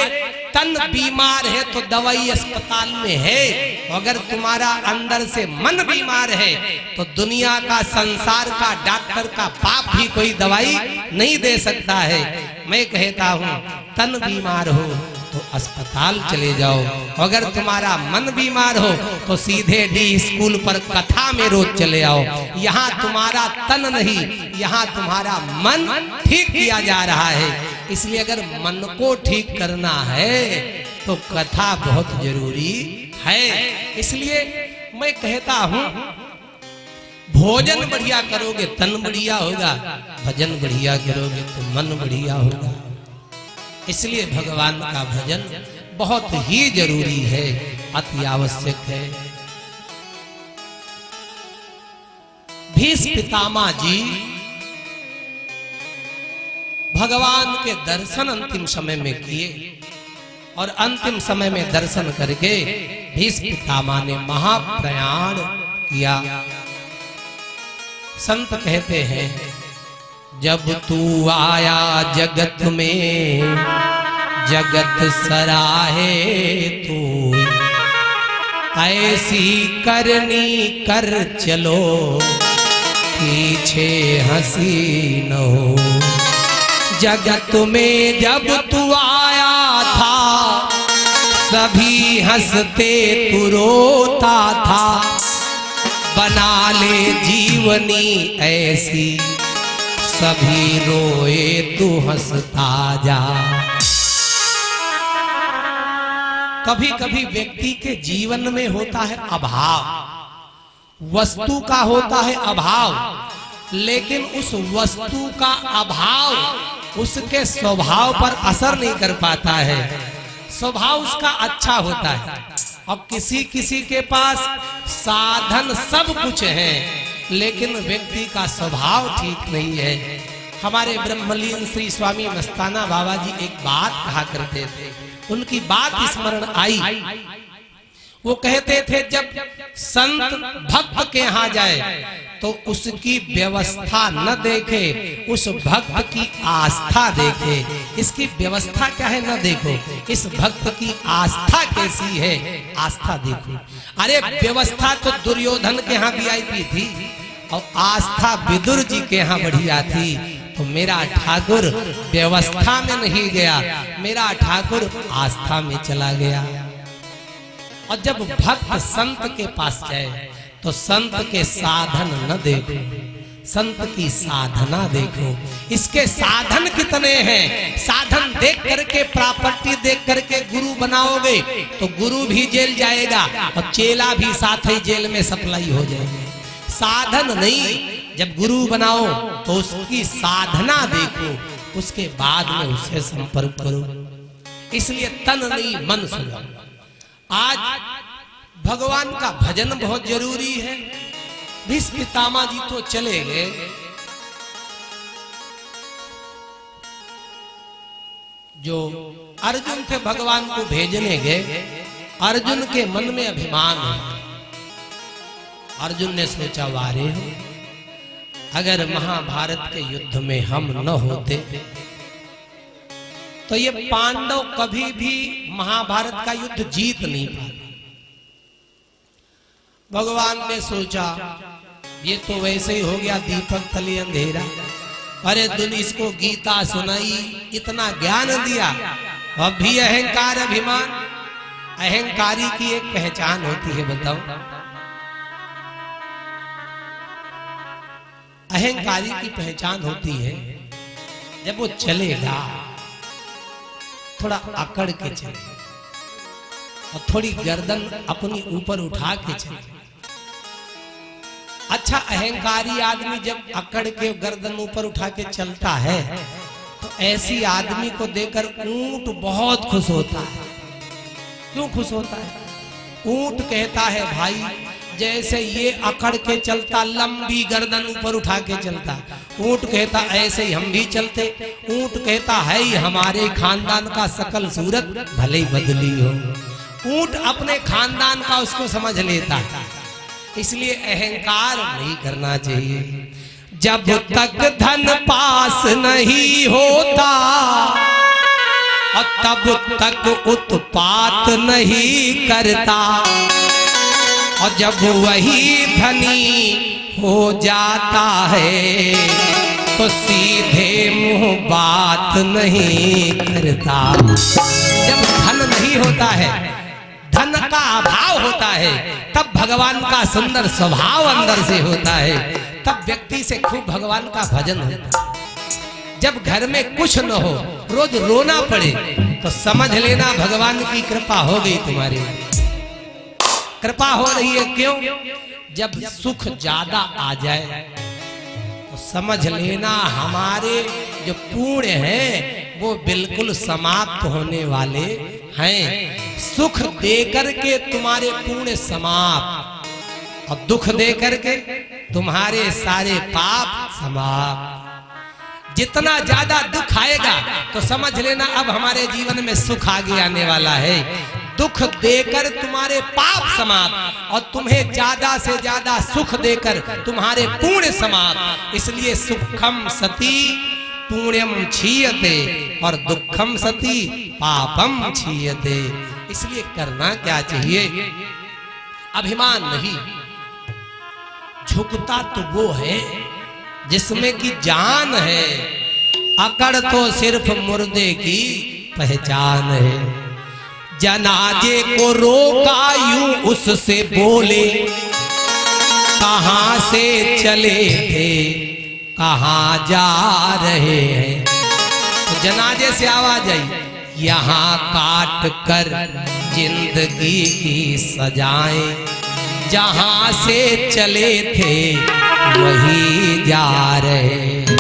तन बीमार है तो दवाई अस्पताल में है, अगर तुम्हारा अंदर से मन बीमार है तो दुनिया का, संसार का, डॉक्टर का पाप भी कोई दवाई नहीं दे सकता है। मैं कहता हूँ तन बीमार हो तो अस्पताल चले जाओ। अगर तुम्हारा मन बीमार हो तो सीधे डी स्कूल पर कथा में रोज चले आओ। यहाँ तुम्हारा तन नहीं, यहाँ तुम्हारा मन ठीक किया जा रहा है। इसलिए अगर मन को ठीक करना है तो कथा बहुत जरूरी है। इसलिए मैं कहता हूँ, भोजन बढ़िया करोगे तन बढ़िया होगा, भजन बढ़िया करोगे तो मन बढ़िया होगा। इसलिए भगवान का भजन बहुत ही जरूरी है, अति आवश्यक है। भीष्म पितामह जी भगवान के दर्शन अंतिम समय में किए और अंतिम समय में दर्शन करके भीष्म पितामह ने महाप्रयाण किया। संत कहते हैं, जब तू आया जगत में जगत सराहे तू, ऐसी करनी कर चलो पीछे हंसी न हो। जगत में जब तू आया था सभी हंसते तू रोता था, बना ले जीवनी ऐसी सभी रोए तू हंसता जा। कभी कभी व्यक्ति के जीवन में होता है अभाव, वस्तु का होता है अभाव, लेकिन उस वस्तु का अभाव उसके स्वभाव पर असर नहीं कर पाता है। स्वभाव उसका अच्छा होता है। और किसी किसी के पास साधन सब कुछ है लेकिन व्यक्ति का स्वभाव ठीक नहीं है। हमारे ब्रह्मलीन श्री स्वामी मस्ताना बाबा जी एक बात कहा करते थे, उनकी बात स्मरण आई। वो कहते थे, जब संत भक्त के यहाँ जाए तो उसकी व्यवस्था न देखे, उस भक्त की आस्था देखे। इसकी व्यवस्था क्या है न देखो, इस भक्त की आस्था कैसी है आस्था देखो। अरे व्यवस्था तो दुर्योधन के यहाँ वीआईपी थी और आस्था विदुर जी के यहाँ बढ़िया थी। तो मेरा ठाकुर व्यवस्था में नहीं गया, मेरा ठाकुर आस्था में चला गया। और जब भक्त संत के पास जाए तो संत के साधन न देखो, संत की साधना देखो। इसके साधन कितने हैं, साधन देख करके, प्रॉपर्टी देख करके गुरु बनाओगे तो गुरु भी जेल जाएगा और चेला भी साथ ही जेल में सप्लाई हो जाएंगे। साधन नहीं, जब गुरु बनाओ तो उसकी साधना देखो, उसके बाद में उससे संपर्क करो। इसलिए तन नहीं मन सुनो। आज भगवान का भजन बहुत जरूरी है। भीष्म पितामह जी तो चले गए, जो अर्जुन थे भगवान को भेजने गए, अर्जुन के मन में अभिमान है। अर्जुन ने सोचा, वारे अगर महाभारत के युद्ध में हम न होते तो ये पांडव कभी भी महाभारत का युद्ध जीत नहीं पाते। भगवान ने सोचा, ये तो वैसे ही हो गया दीपक तले अंधेरा। अरे दुनिया इसको गीता सुनाई, इतना ज्ञान दिया, अब भी अहंकार अभिमान। अहंकारी की एक पहचान होती है, बताओ। अहंकारी की पहचान होती है जब वो चलेगा थोड़ा अकड़ के चले और थोड़ी गर्दन अपनी ऊपर उठा के चले। अच्छा, अहंकारी आदमी जब अकड़ के गर्दन ऊपर उठा के चलता है तो ऐसी आदमी को देखकर ऊंट बहुत खुश होता है। क्यों खुश होता है? ऊंट कहता है, भाई जैसे ये अकड़ के चलता, लंबी गर्दन ऊपर उठा के चलता, ऊंट कहता ऐसे ही हम भी चलते। ऊंट कहता है हमारे खानदान का सकल सूरत भले ही बदली हो। ऊंट अपने खानदान का उसको समझ लेता है। इसलिए अहंकार नहीं करना चाहिए। जब तक धन पास नहीं होता और तब तक उत्पात नहीं करता, और जब वही धनी हो जाता है तो सीधे मुंह बात नहीं करता। जब धन नहीं होता है, धन का अभाव होता है, तब भगवान का सुंदर स्वभाव अंदर से होता है, तब व्यक्ति से खूब भगवान का भजन होता है। जब घर में कुछ न हो, रोज रोना पड़े, तो समझ लेना भगवान की कृपा हो गई तुम्हारी। कृपा हो रही है क्यों? जब सुख ज्यादा आ जाए तो समझ लेना हमारे जो पुण्य हैं वो बिल्कुल समाप्त होने वाले हैं। सुख देकर के तुम्हारे पुण्य समाप्त, और दुख देकर के तुम्हारे सारे पाप समाप्त। जितना ज्यादा दुख आएगा तो समझ लेना अब हमारे जीवन में सुख आगे आने वाला है। दुख देकर तुम्हारे पाप समाप्त, और तुम्हें ज्यादा से ज्यादा सुख देकर तुम्हारे पुण्य समाप्त। इसलिए सुखम सती पुण्यम क्षीयते और दुखम सती पापम क्षीयते। इसलिए करना क्या चाहिए? अभिमान नहीं। झुकता तो वो है जिसमें की जान है, अकड़ तो सिर्फ मुर्दे की पहचान है। जनाजे को रोका यूं उससे बोले, कहां से चले थे कहां जा रहे हैं। तो जनाजे से आवाज आई, यहाँ काट कर जिंदगी की सजाएं, जहां से चले थे वही जा रहे।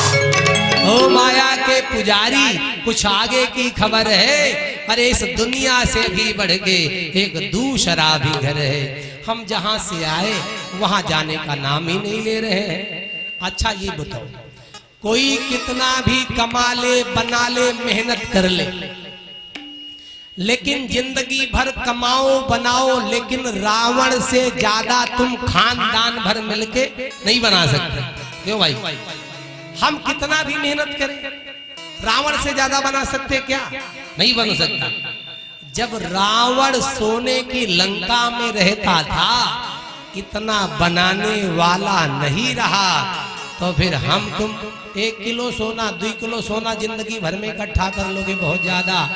ओ माया के पुजारी, कुछ आगे की खबर है? अरे इस दुनिया से भी बढ़ के एक दूसरा भी घर है। हम जहां से आए वहां जाने का नाम ही नहीं ले रहे हैं। अच्छा ये बताओ, कोई कितना भी कमा ले, बना ले, मेहनत कर ले, लेकिन जिंदगी भर कमाओ बनाओ, लेकिन रावण से ज्यादा तुम खानदान भर मिलके नहीं बना सकते। क्यों भाई? हम कितना भी मेहनत करें, रावण से ज्यादा बना सकते क्या? नहीं बन सकता। जब रावण सोने की लंका में रहता था, इतना बनाने वाला नहीं रहा, तो फिर हम तुम 1 किलो सोना 2 किलो सोना जिंदगी भर में इकट्ठा कर लोगे बहुत ज्यादा।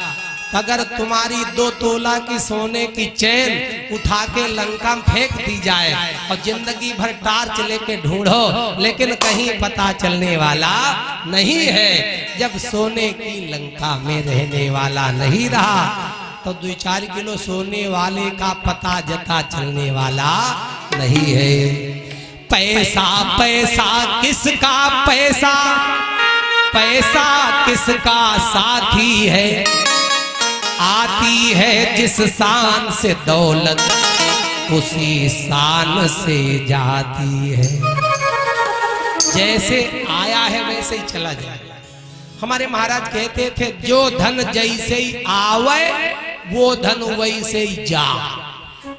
अगर तुम्हारी 2 तोला की सोने की चैन उठा के लंका में फेंक दी जाए और जिंदगी भर टार्च लेके ढूंढो, लेकिन कहीं पता चलने वाला नहीं है। जब सोने की लंका में रहने वाला नहीं रहा, तो 2-4 किलो सोने वाले का पता जता चलने वाला नहीं है। पैसा पैसा किसका पैसा, पैसा किसका साथी है, आती है जिस शान से दौलत उसी शान से जाती है। जैसे आया है वैसे ही चला जाएगा। हमारे महाराज कहते थे, जो धन जैसे ही आवे वो धन वैसे ही जा।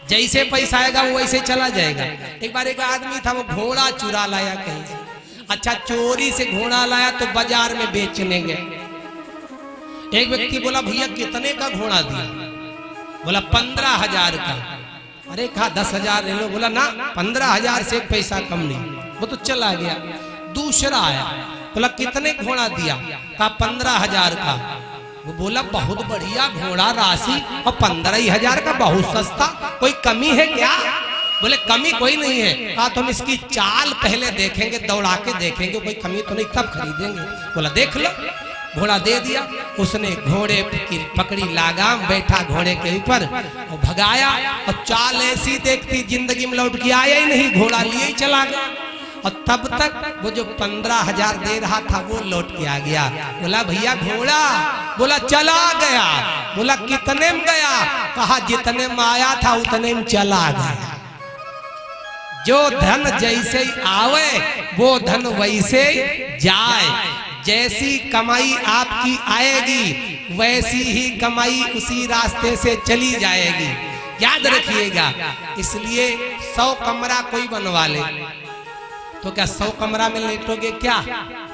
जैसे पैसा आएगा वो वैसे चला जाएगा। एक बार एक आदमी था, वो घोड़ा चुरा लाया कहीं से। अच्छा, चोरी से घोड़ा लाया तो बाजार में बेचने गए। एक व्यक्ति बोला, भैया कितने का घोड़ा दिया? बोला 15,000 का। अरे कहा 10,000 ले लो। बोला ना, 15,000 से एक पैसा कम नहीं। वो तो चला गया। दूसरा आया, बोला कितने घोड़ा दिया? कहा 15,000 का। वो बोला बहुत बढ़िया घोड़ा राशि, और 15,000 का बहुत सस्ता, कोई कमी है क्या? बोले कमी कोई नहीं है। कहा तो हम इसकी चाल पहले देखेंगे, दौड़ा के देखेंगे, कोई कमी तो नहीं, तब खरीदेंगे। बोला देख लो। घोड़ा दे दिया। उसने घोड़े की पकड़ी लगाम, बैठा घोड़े के ऊपर और भगाया, और चाल ऐसी देखती जिंदगी में लौट के आया ही नहीं, घोड़ा लिए ही चला गया। और तब तक वो जो 15,000 दे रहा था वो लौट के आ गया। बोला भैया घोड़ा? बोला चला गया। बोला कितने में गया? कहा जितने में आया था उतने में चला गया। जो धन जैसे ही आवे वो धन वैसे जाए। जैसी कमाई आपकी आएगी वैसी ही कमाई उसी रास्ते से चली जाएगी, याद रखिएगा। इसलिए 100 कमरा कोई बनवा ले तो क्या 100 कमरा में लेटोगे क्या?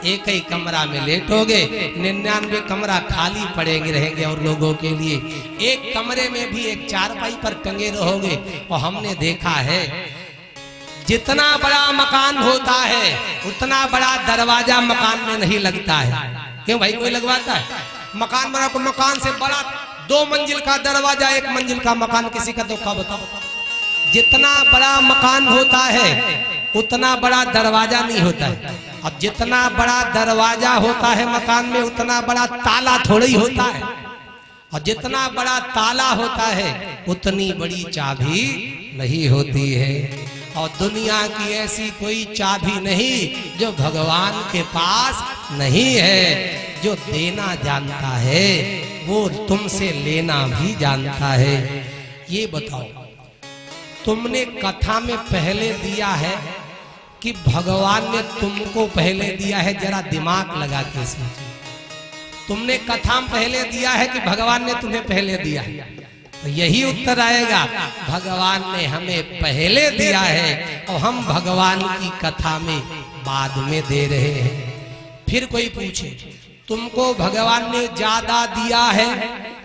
एक ही कमरा में लेटोगे, 99 कमरा खाली पड़ेंगे रहेंगे और लोगों के लिए। एक कमरे में भी एक चारपाई पर टंगे रहोगे। और हमने देखा है जितना बड़ा मकान होता है उतना बड़ा दरवाजा मकान में नहीं लगता है। क्यों भाई, कोई लगवाता है? मकान बना को मकान से बड़ा 2 मंजिल का दरवाजा, 1 मंजिल का मकान किसी का धोखा बताओ। जितना बड़ा मकान होता है उतना बड़ा दरवाजा नहीं होता है। अब जितना बड़ा दरवाजा होता है मकान में उतना बड़ा ताला थोड़ा ही होता है, और जितना बड़ा ताला होता है उतनी बड़ी चाबी नहीं होती है। और दुनिया की ऐसी कोई चाबी नहीं जो भगवान के पास नहीं है। जो देना जानता है वो तुमसे लेना भी जानता है। ये बताओ, तुमने कथा में पहले दिया है कि भगवान ने तुमको पहले दिया है? जरा दिमाग लगा के सोचो। तुमने कथा में पहले दिया है कि भगवान ने तुम्हें पहले दिया है? तो यही उत्तर आएगा, भगवान ने हमें पहले दिया है और हम भगवान की कथा में बाद में दे रहे हैं। फिर कोई पूछे तुमको भगवान ने ज्यादा दिया है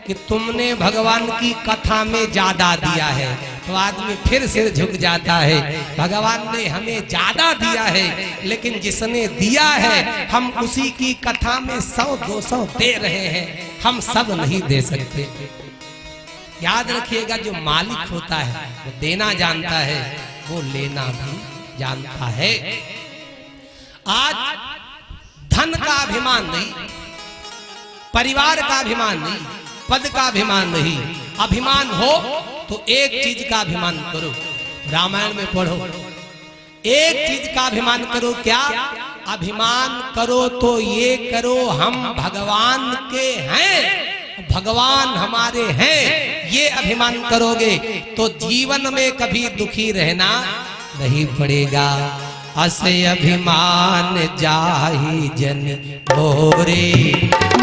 कि तुमने भगवान की कथा में ज्यादा दिया है, तो आदमी फिर सिर झुक जाता है। भगवान ने हमें ज्यादा दिया है, लेकिन जिसने दिया है हम उसी की कथा में 100-200 दे रहे हैं, हम सब नहीं दे सकते। याद रखिएगा, जो मालिक होता है वो देना जानता है, वो लेना भी जानता है। आज धन का अभिमान नहीं, परिवार का अभिमान नहीं, पद का अभिमान नहीं। अभिमान हो तो एक चीज का अभिमान करो, रामायण में पढ़ो। एक चीज का अभिमान करो, क्या अभिमान करो? तो ये करो, हम भगवान के हैं, भगवान हमारे हैं। ये अभिमान करोगे तो जीवन में कभी दुखी रहना नहीं पड़ेगा। अस अभिमान जाहि जन भोरे,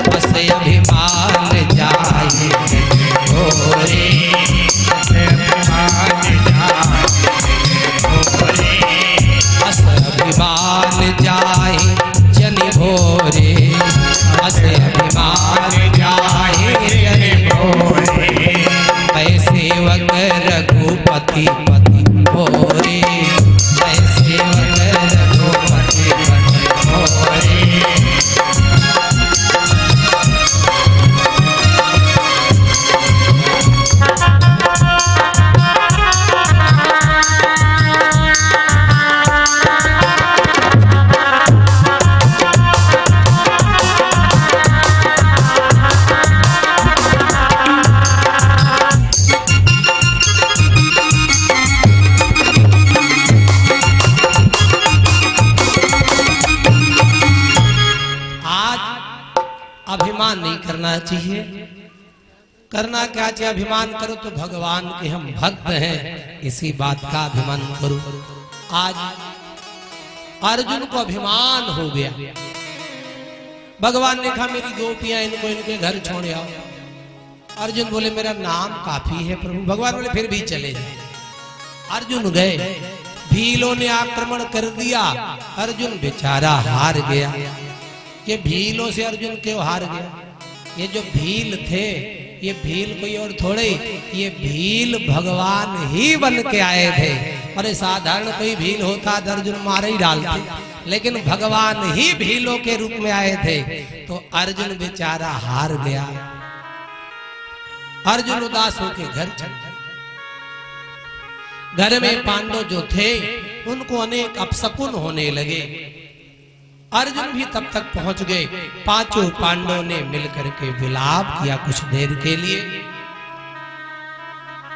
अस अभिमान जाहि जन भोरे, अस अभिमान जाहि जन भोरे, अस अभिमान जाहि जन भोरे, सेवक रघुपति पति भोरे, सेवक रघुपति पति भोरे। अभिमान नहीं करना चाहिए। करना क्या चाहिए? अभिमान करो तो भगवान के हम भक्त हैं, इसी बात का अभिमान करो। आज अर्जुन को अभिमान हो गया। भगवान ने कहा मेरी गोपियां इनको इनके घर छोड़ आओ। अर्जुन बोले मेरा नाम काफी है प्रभु। भगवान बोले फिर भी चले जाए। अर्जुन गए, भीलों ने आक्रमण कर दिया। अर्जुन बेचारा हार गया। ये भीलों से अर्जुन क्यों हार गया? ये जो भील थे, ये भील कोई और थोड़े, ये भील भगवान ही बन के आए थे। अरे साधारण कोई भील होता तो अर्जुन मार ही डालते, लेकिन भगवान ही भीलों के रूप में आए थे, तो अर्जुन बेचारा हार गया। अर्जुन उदास होके घर चल गए। घर में पांडव जो थे उनको अनेक अपशकुन होने लगे। अर्जुन भी तब तक पहुंच गए। पांचों पांडवों ने मिलकर के विलाप किया कुछ देर के लिए।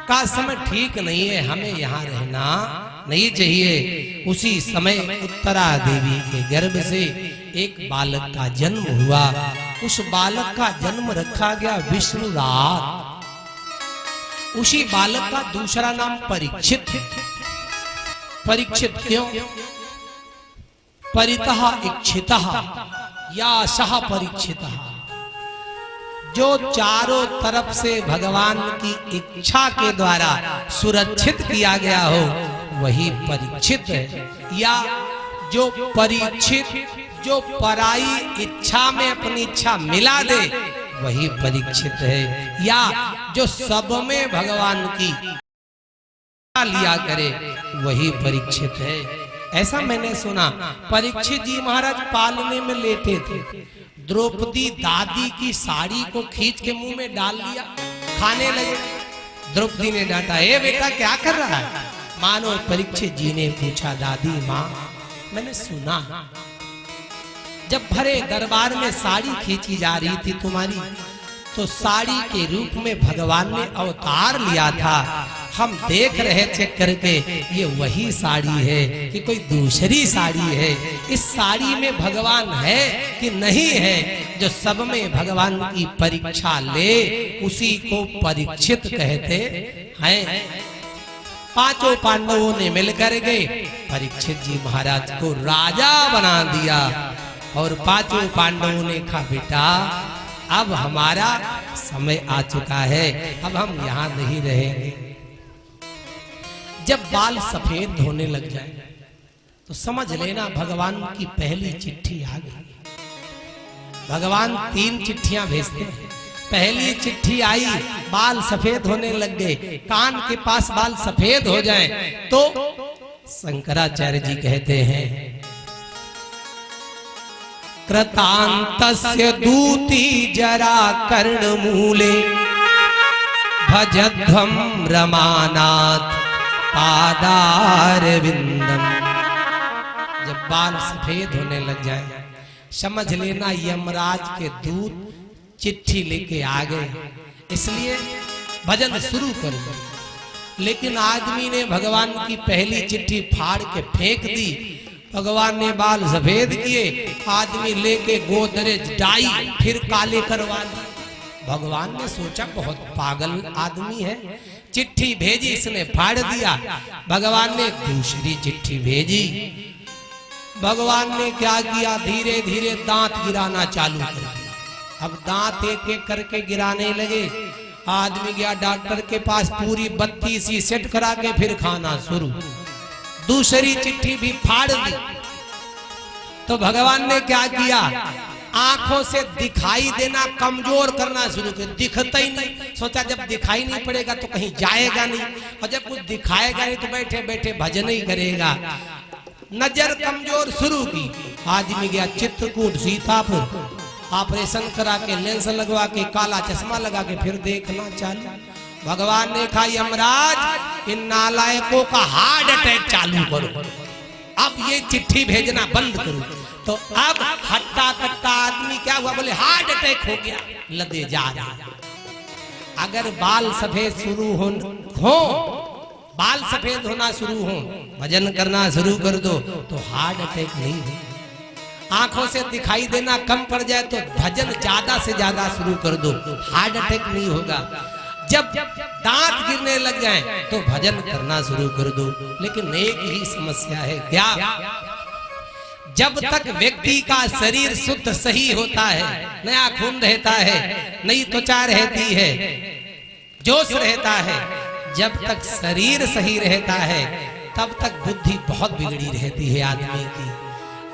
का समय ठीक नहीं है, हमें यहाँ रहना नहीं चाहिए। उसी समय उत्तरा देवी के गर्भ से एक बालक का जन्म हुआ। उस बालक का जन्म रखा गया विष्णुराज। उसी बालक का दूसरा नाम परीक्षित। परीक्षित क्यों? परितः इच्छितः या सह परीक्षितः। जो चारों तरफ से भगवान की इच्छा के द्वारा सुरक्षित किया गया हो वही परीक्षित है। या जो परीक्षित, जो पराई इच्छा में अपनी इच्छा मिला दे वही परीक्षित है। या जो सब में भगवान की लिया करे वही परीक्षित है। ऐसा मैंने सुना, परीक्षित जी महाराज पालने में लेटे थे, द्रौपदी दादी की साड़ी को खींच के मुंह में डाल लिया, खाने लगे। द्रौपदी ने डांटा, ए बेटा क्या कर रहा है? मानो परीक्षित जी ने पूछा, दादी माँ मैंने सुना जब भरे दरबार में साड़ी खींची जा रही थी तुम्हारी, तो साड़ी के रूप में भगवान ने अवतार लिया था। हम देख रहे चेक करके ये वही साड़ी है कि कोई दूसरी साड़ी है। इस साड़ी में भगवान है कि नहीं है? जो सब में भगवान की परीक्षा ले उसी को परीक्षित कहते हैं। पांचों पांडवों ने मिलकर के परीक्षित जी महाराज को राजा बना दिया और पांचों पांडवों ने कहा, बेटा अब हमारा समय आ चुका है, अब हम यहाँ नहीं रहेंगे। जब बाल सफेद होने लग जाए तो समझ लेना भगवान की पहली चिट्ठी आ गई। भगवान 3 चिट्ठियां भेजते हैं। पहली चिट्ठी आई, बाल सफेद होने लग गए, कान के पास बाल सफेद हो जाएं, तो शंकराचार्य जी कहते हैं, कृतांतस्य दूती जरा कर्णमूले भजध्वं रमानाथ पादारविंदम। जब बाल सफेद होने लग जाए समझ लेना यमराज के दूत चिट्ठी लेके आ गए, इसलिए भजन शुरू कर दो। लेकिन आदमी ने भगवान की पहली चिट्ठी फाड़ के फेंक दी। भगवान ने बाल सफेद किए, आदमी लेके गोदरेज डाई फिर काले करवा दी। भगवान ने सोचा बहुत पागल आदमी है, चिट्ठी भेजी इसने फाड़ दिया। भगवान ने दूसरी चिट्ठी भेजी। भगवान ने क्या किया, धीरे धीरे दांत गिराना चालू कर दिया। अब दांत एक एक करके गिराने लगे। आदमी गया डॉक्टर के पास, पूरी 32 सेट करा के फिर खाना शुरू। दूसरी चिट्ठी भी फाड़ दी। तो भगवान ने क्या किया, आंखों से दिखाई देना कमजोर करना शुरू किया। दिखता ही नहीं, सोचा जब दिखाई नहीं पड़ेगा तो कहीं जाएगा नहीं, और जब कुछ दिखाएगा नहीं तो बैठे बैठे भजन ही करेगा। नजर कमजोर शुरू की। आदमी गया चित्रकूट सीतापुर, ऑपरेशन करा के लेंस लगवा के काला चश्मा लगा के फिर देखना चालू। भगवान ने कहा, यमराज इन नालायकों का हार्ट अटैक चालू करो, अब ये चिट्ठी भेजना बंद करो। तो अब हट्टा कट्टा आदमी क्या हुआ, बोले हार्ट अटैक हो गया, लदे जा रहा। अगर बाल सफेद शुरू हो बाल सफेद होना शुरू हो, भजन करना शुरू कर दो तो हार्ट अटैक नहीं हो। आंखों से दिखाई देना कम पड़ जाए तो भजन ज्यादा से ज्यादा शुरू कर दो, हार्ट अटैक नहीं होगा। जब दांत गिरने लग जाएं तो भजन करना शुरू कर दो। लेकिन एक ही समस्या है, क्या? जब तक व्यक्ति का शरीर शुद्ध सही होता है, नया खून रहता है, नई त्वचा रहती है, जोश रहता है, जब तक शरीर सही रहता है तब तक बुद्धि बहुत बिगड़ी रहती है आदमी की।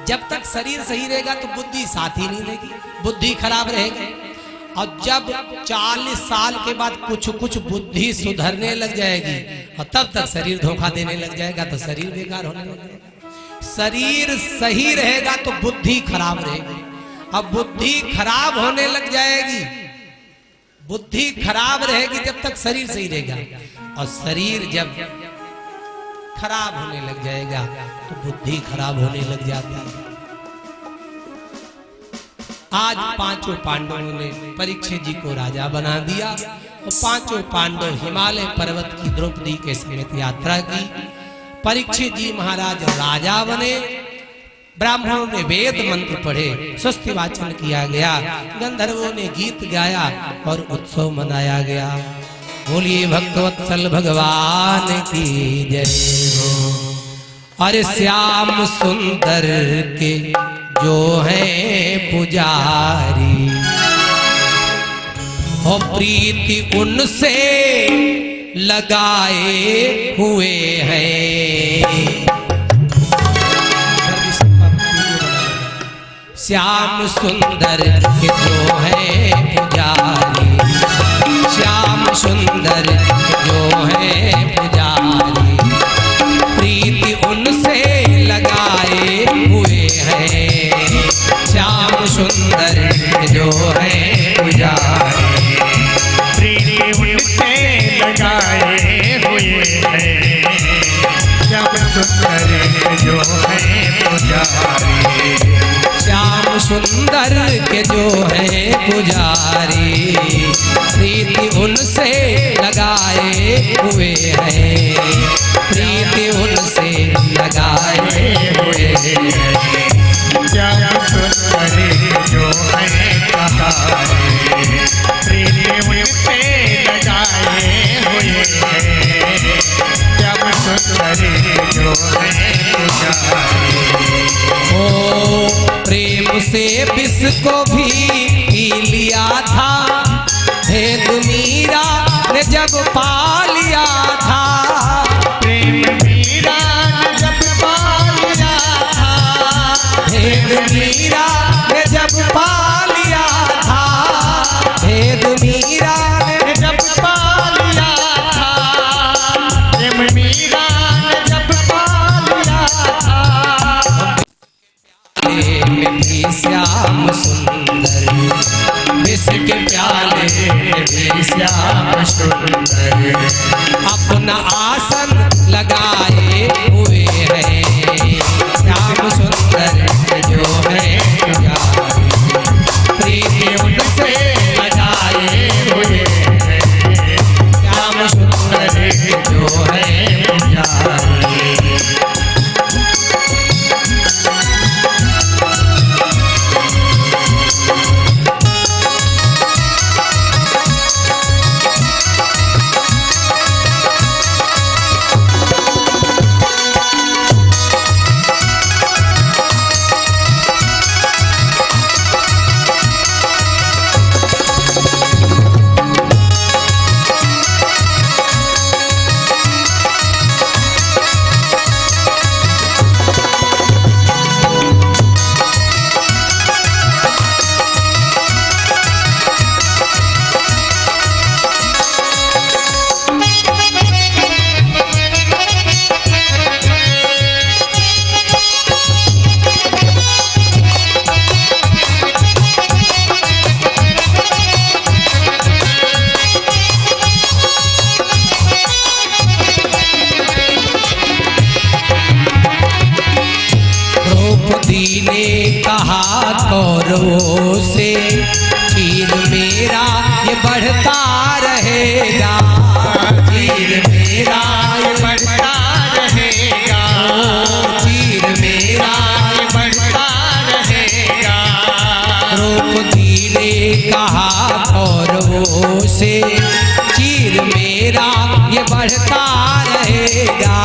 जब तक शरीर सही रहेगा तो बुद्धि साथ ही नहीं लेगी, बुद्धि खराब रहेगी। और जब 40 साल के बाद कुछ कुछ बुद्धि सुधरने लग जाएगी और तब तक शरीर धोखा देने लग जाएगा तो शरीर बेकार होने लग जाएगा। शरीर सही रहेगा तो बुद्धि खराब रहेगी, अब बुद्धि खराब होने लग जाएगी। बुद्धि खराब रहेगी जब तक शरीर सही रहेगा, और शरीर जब खराब होने लग जाएगा तो बुद्धि खराब होने लग जाती है। आज पांचों पांडवों ने परीक्षित जी को राजा बना दिया और पांचों पांडव हिमालय पर्वत की द्रौपदी के समेत यात्रा की। परीक्षित जी महाराज राजा बने, ब्राह्मणों ने वेद मंत्र पढ़े, स्वस्ति वाचन किया गया, गंधर्वों ने गीत गाया और उत्सव मनाया गया। बोलिए भक्तवत्सल भगवान की जय हो। और श्याम सुंदर के जो है पुजारी, हो प्रीति उनसे लगाए हुए हैं। श्याम सुंदर के जो है पुजारी, श्याम सुंदर के जो है पुजारी, सुंदर जो है पुजारी, श्याम सुंदर के जो है पुजारी, प्रीति उनसे लगाए हुए हैं, प्रीति उनसे लगाए हुए हैं। श्याम सुंदर जो है पुजारी, प्रीति उनसे लगाए हुए हैं। श्याम सुंदर जो है पुजारी, ओ प्रेम से विष को भी पी लिया था, भेद मीरा ने जब पा लिया था, प्रेम मीरा ने जब पा लिया था, भेद मीरा ने जब पा लिया था, भेद मीरा ने जब पा लिया था, प्रेम मीरा ने जब पा लिया था। में भी श्याम सुंदर, विष के प्याले में भी श्याम सुंदर, अपना आसन लगाए हुए हैं। श्याम सुंदर जो है पुजारी, प्रीति उनसे लगाए हुए हैं। श्याम सुंदर जो है पुजारी, कौरवों से चीर मेरा ये बढ़ता रहेगा, चीर मेरा ये बढ़ता रहेगा, चीर मेरा ये बढ़ता रहेगा। द्रौपदी ने कहा कौरवों से चीर मेरा ये बढ़ता रहेगा,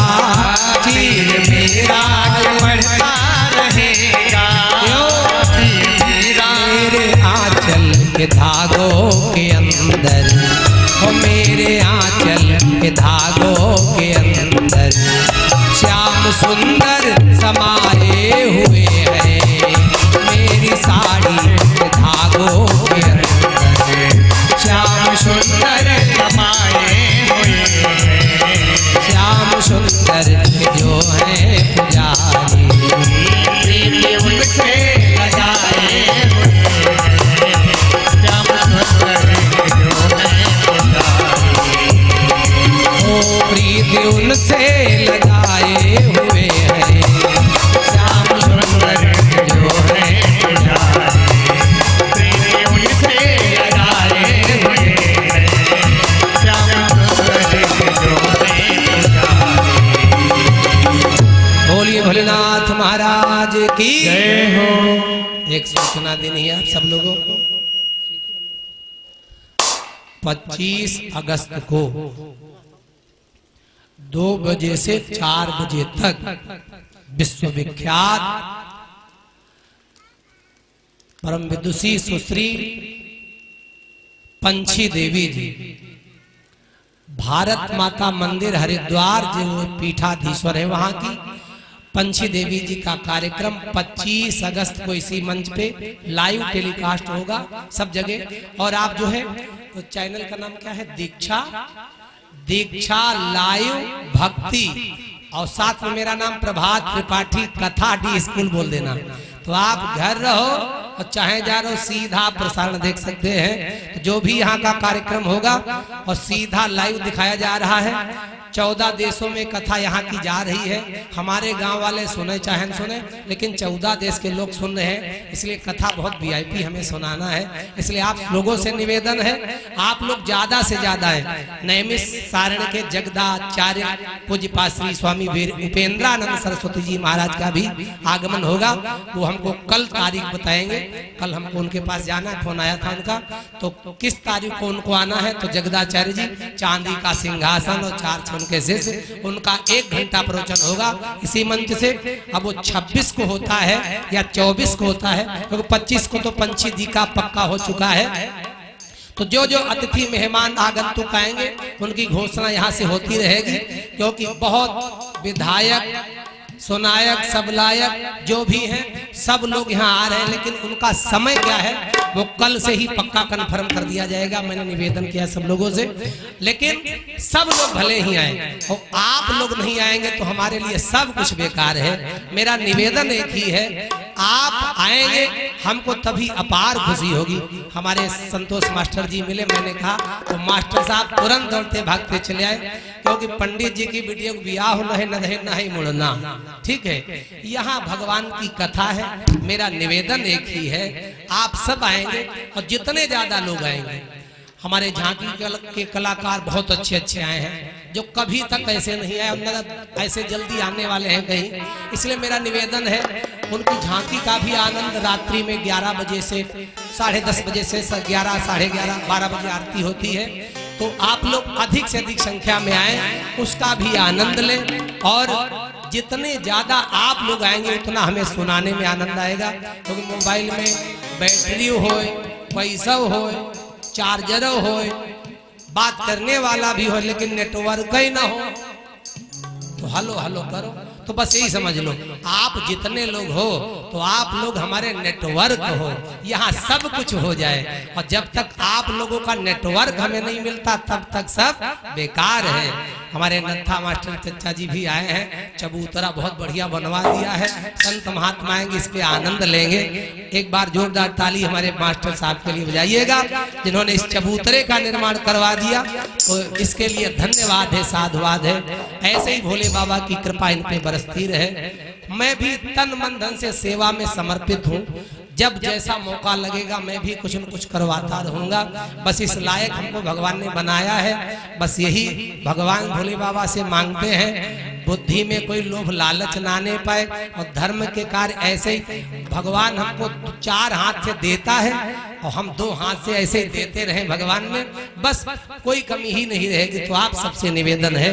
चीर मेरा ये बढ़ता रहेगा। के धागों के अंदर, हो मेरे आंचल के धागों के अंदर, श्याम सुंदर समाये हुए हैं। मेरी साड़ी के धागों के अंदर, श्याम सुंदर समाये हुए हैं। श्याम सुंदर जो है पुजारी, प्रीति उनसे लगाए हुए हैं। प्रीति उनसे लगाए हुए हैं। श्याम सुंदर जो है पुजारी, प्रीति उनसे लगाए हुए हैं। श्याम सुंदर जो है पुजारी। बोलिए भोलेनाथ महाराज की जय हो। एक सूचना देनी है आप सब लोगों को, 25 अगस्त को 2 बजे से 4 बजे तक विश्वविख्यात परम विदुषी सुश्री पंछी देवी जी भारत माता मंदिर हरिद्वार जो पीठाधीश्वर है वहां की पंछी देवी जी का कार्यक्रम 25 अगस्त को इसी मंच पे लाइव टेलीकास्ट होगा सब जगह। और आप जो है तो चैनल का नाम क्या है, दीक्षा लाइव भक्ति, और साथ में मेरा नाम प्रभात त्रिपाठी कथा डी स्कूल बोल देना। तो आप घर रहो और चाहे जा रहो सीधा प्रसारण देख सकते हैं। जो भी यहाँ का कार्यक्रम होगा और सीधा लाइव दिखाया जा रहा है। 14 देशों में कथा यहाँ की जा रही है। हमारे गांव वाले सुने चाहे न सुने, लेकिन 14 देश के लोग सुन रहे हैं, इसलिए कथा बहुत वीआईपी हमें सुनाना है। इसलिए आप लोगों से निवेदन है, आप लोग ज्यादा से ज्यादा है। नैमिष सारण के जगदाचार्य पूज्यपाद श्री स्वामी उपेंद्रानंद सरस्वती जी महाराज का भी आगमन होगा। वो हमको कल तारीख बताएंगे। कल हमको उनके पास जाना, फोन आया था उनका, तो किस तारीख को उनको आना है। तो जगदाचार्य जी चांदी का सिंहासन और 4 उनके शिष्य, उनका 1 घंटा प्रवचन होगा इसी मंच से। अब वो 26 को होता है या 24 को होता है, क्योंकि 25 को तो पंछी जी का पक्का हो चुका है। तो जो जो अतिथि मेहमान आगंतुक आएंगे उनकी घोषणा यहाँ से होती रहेगी, क्योंकि बहुत विधायक सुनायक सबलायक जो भी हैं सब लोग यहाँ आ रहे हैं, लेकिन उनका समय क्या है वो कल से ही पक्का कन्फर्म कर दिया जाएगा। मैंने निवेदन किया सब लोगों से, लेकिन सब लोग भले ही आए और आप लोग नहीं आएंगे तो हमारे लिए सब कुछ बेकार है। मेरा निवेदन एक ही है, आप आएंगे हमको तभी अपार खुशी होगी। हमारे संतोष मास्टर जी मिले, मैंने कहा तो मास्टर साहब तुरंत दौड़ते भागते चले आए, क्योंकि पंडित जी की बेटियों को ब्याह न ही मुड़ना, ठीक है। यहाँ भगवान की कथा है। मेरा निवेदन एक ही है, आप सब आएंगे और जितने ज्यादा लोग आएंगे। हमारे झांकी के कलाकार बहुत अच्छे अच्छे आए हैं, जो कभी तक ऐसे नहीं आए और ऐसे जल्दी आने वाले हैं कहीं। इसलिए मेरा निवेदन है, उनकी झांकी का भी आनंद रात्रि में 11 बजे से 10:30 बजे से 11, 11:30, 12 बजे आरती होती है। तो आप लोग अधिक से अधिक संख्या में आए, उसका भी आनंद लें। और जितने ज्यादा आप लोग आएंगे उतना हमें सुनाने में आनंद आएगा, क्योंकि मोबाइल में बैटरी हो, पैसा हो, चार्जर हो, बात करने वाला भी हो, लेकिन नेटवर्क ही ना हो तो हलो हलो करो। तो बस यही समझ लो, आप जितने लोग हो तो आप लोग हमारे नेटवर्क हो, यहाँ सब कुछ हो जाए। और जब तक आप लोगों का नेटवर्क हमें नहीं मिलता तब तक सब बेकार है। हमारे नत्था मास्टर चचा जी भी आए हैं, चबूतरा बहुत बढ़िया बनवा दिया है। संत महात्मा आएंगे, इस पे आनंद लेंगे। एक बार जोरदार ताली हमारे मास्टर साहब के लिए बजाइएगा, जिन्होंने इस चबूतरे का निर्माण करवा दिया। तो इसके लिए धन्यवाद है, साधुवाद है। ऐसे ही भोले बाबा की कृपा इन पे बरसती रहे। मैं भी तन मन धन से सेवा में समर्पित हूँ। जब जैसा मौका लगेगा मैं भी कुछ न कुछ करवाता रहूंगा। बस इस लायक हमको भगवान ने बनाया है। बस यही भगवान भोले बाबा से मांगते हैं, बुद्धि में कोई लोभ लालच ना आने पाए, और धर्म के कार्य ऐसे ही भगवान हमको 4 हाथ से देता है और हम 2 हाथ से ऐसे ही देते रहे भगवान में, बस कोई कमी ही नहीं रहेगी। तो आप सबसे निवेदन है,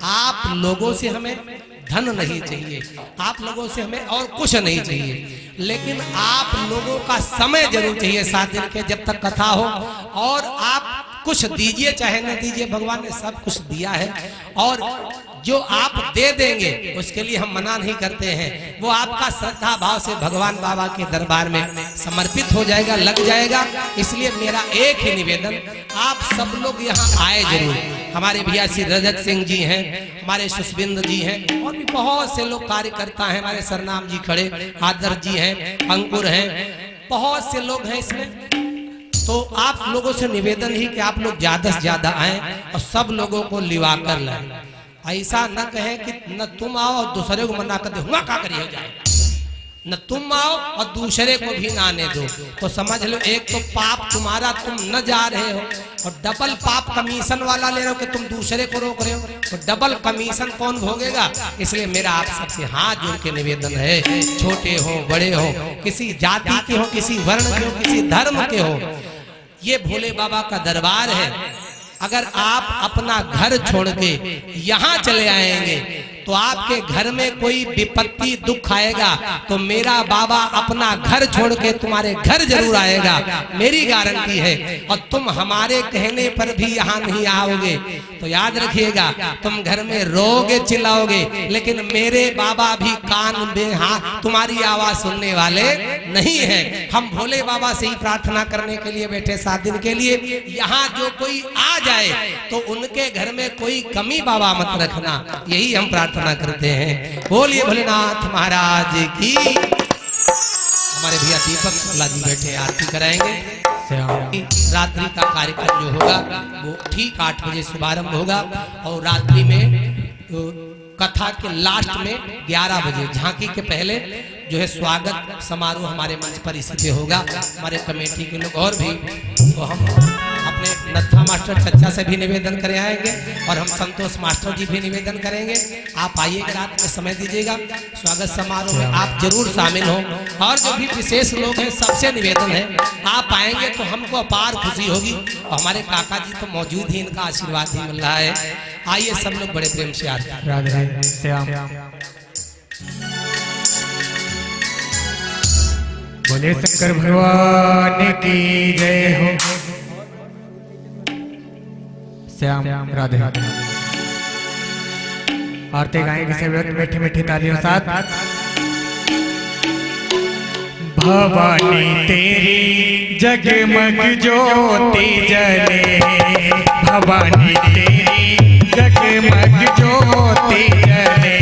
आप लोगों से हमें धन नहीं चाहिए, आप लोगों से हमें और कुछ नहीं चाहिए, लेकिन आप लोगों का समय जरूर चाहिए 7 दिन के जब तक कथा हो। और आप कुछ दीजिए चाहे न दीजिए, भगवान ने सब कुछ दिया है। और जो आप दे देंगे उसके लिए हम मना नहीं करते हैं, वो आपका श्रद्धा भाव से भगवान बाबा के दरबार में समर्पित हो जाएगा, लग जाएगा। इसलिए मेरा एक ही निवेदन, आप सब लोग यहाँ आए जरूर। हमारे भैया श्री रजत सिंह जी हैं, हमारे सुष्बिंद जी हैं, और भी बहुत से लोग कार्यकर्ता हैं। हमारे सरनाम जी खड़े, आदर्श जी हैं, अंकुर हैं, बहुत से लोग हैं इसमें। तो आप लोगों से निवेदन ही कि आप लोग ज्यादा से ज्यादा आए और सब लोगों को लिवा कर लाए। ऐसा न कहे कि न तुम आओ और दूसरे को मना कर दे, हुआ क्या करिए जाए, न तुम आओ और दूसरे को भी ना आने दो। तो समझ लो, एक तो पाप तुम्हारा, तुम न जा रहे हो, और डबल पाप कमीशन वाला ले रहे हो कि तुम दूसरे को रोक रहे हो। तो डबल कमीशन कौन भोगेगा? इसलिए मेरा आप सबसे हाथ जोड़ के निवेदन है, छोटे हो बड़े हो, किसी जाति के हो, किसी वर्ण के हो, किसी धर्म के हो, ये भोले बाबा का दरबार है। अगर आप अपना घर छोड़ के यहाँ चले आएंगे तो आपके घर में कोई विपत्ति दुख आएगा, तो मेरा बाबा अपना घर छोड़ के तुम्हारे घर जरूर आएगा, मेरी गारंटी है। और तुम हमारे कहने पर भी यहाँ नहीं आओगे तो याद रखिएगा, तुम घर में रोगे चिल्लाओगे, लेकिन मेरे बाबा भी कान में हाँ तुम्हारी आवाज सुनने वाले नहीं है। हम भोले बाबा से ही प्रार्थना करने के लिए बैठे 7 दिन के लिए। यहाँ जो कोई आ जाए तो उनके घर में कोई कमी बाबा मत रखना, यही हम प्रार्थना करते हैं। बोलिए भोलेनाथ महाराज की। हमारे भैया दीपक शुक्ला जी बैठे हैं, आरती कराएंगे। रात्रि का कार्यक्रम जो होगा वो ठीक 8 बजे शुभारंभ होगा और रात्रि में कथा के लास्ट में 11 बजे झांकी के पहले जो है स्वागत समारोह हमारे मंच पर इसी पे होगा। हमारे कमेटी के लोग और भी तो हम अपने नत्था मास्टर चच्चा से भी निवेदन करे आएंगे और हम संतोष मास्टर जी भी निवेदन करेंगे। आप आइएगा, रात में समय दीजिएगा, स्वागत समारोह में आप जरूर शामिल हो। और जो भी विशेष लोग हैं सबसे निवेदन है आप आएंगे तो हमको अपार खुशी होगी। और हमारे काका जी तो मौजूद ही, इनका आशीर्वाद ही मिल रहा है। आइए सब लोग बड़े प्रेम से आते राधे श्याम। बोले शंकर भगवान की जय हो। श्याम राधे। आरती गाएंगे सभी मीठी मीठी तालियों साथ। भवानी तेरी जगमग ज्योति जले, भवानी तेरी जगमग ज्योति जले।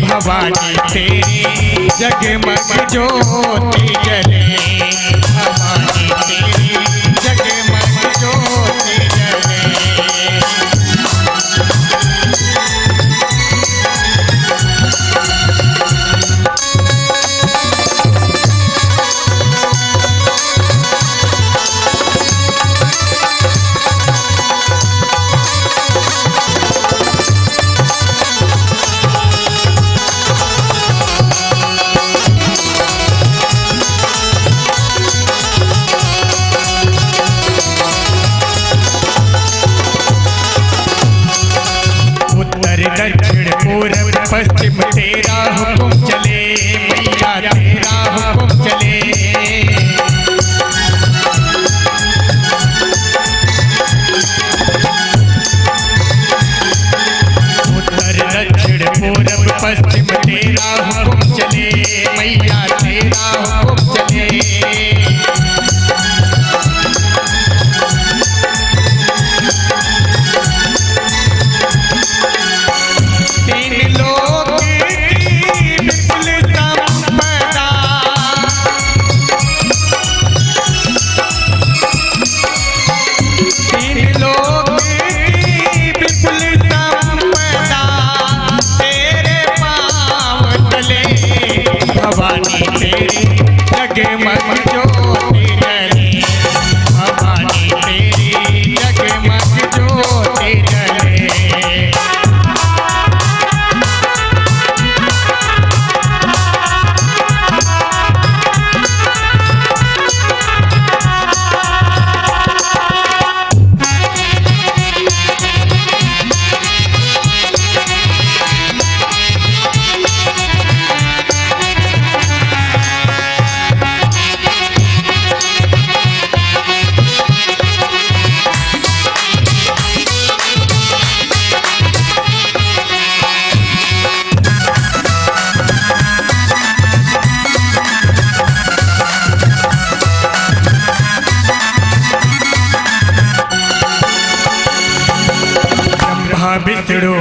भवानी तेरी जगमग ज्योति जले, भवानी तेरी जगमग ज्योति जले। दक्षिण पूर्व पश्चिम तेरा हुकुम चले, मैया तेरा हुकुम चले। उत्तर दक्षिण पूर्व पश्चिम तेरा हुकुम चले, मैया तेरा हुकुम चले। भवानी तेरी जगमग ज्योति जले, भवानी तेरी जगमग ज्योति जले। विष्णु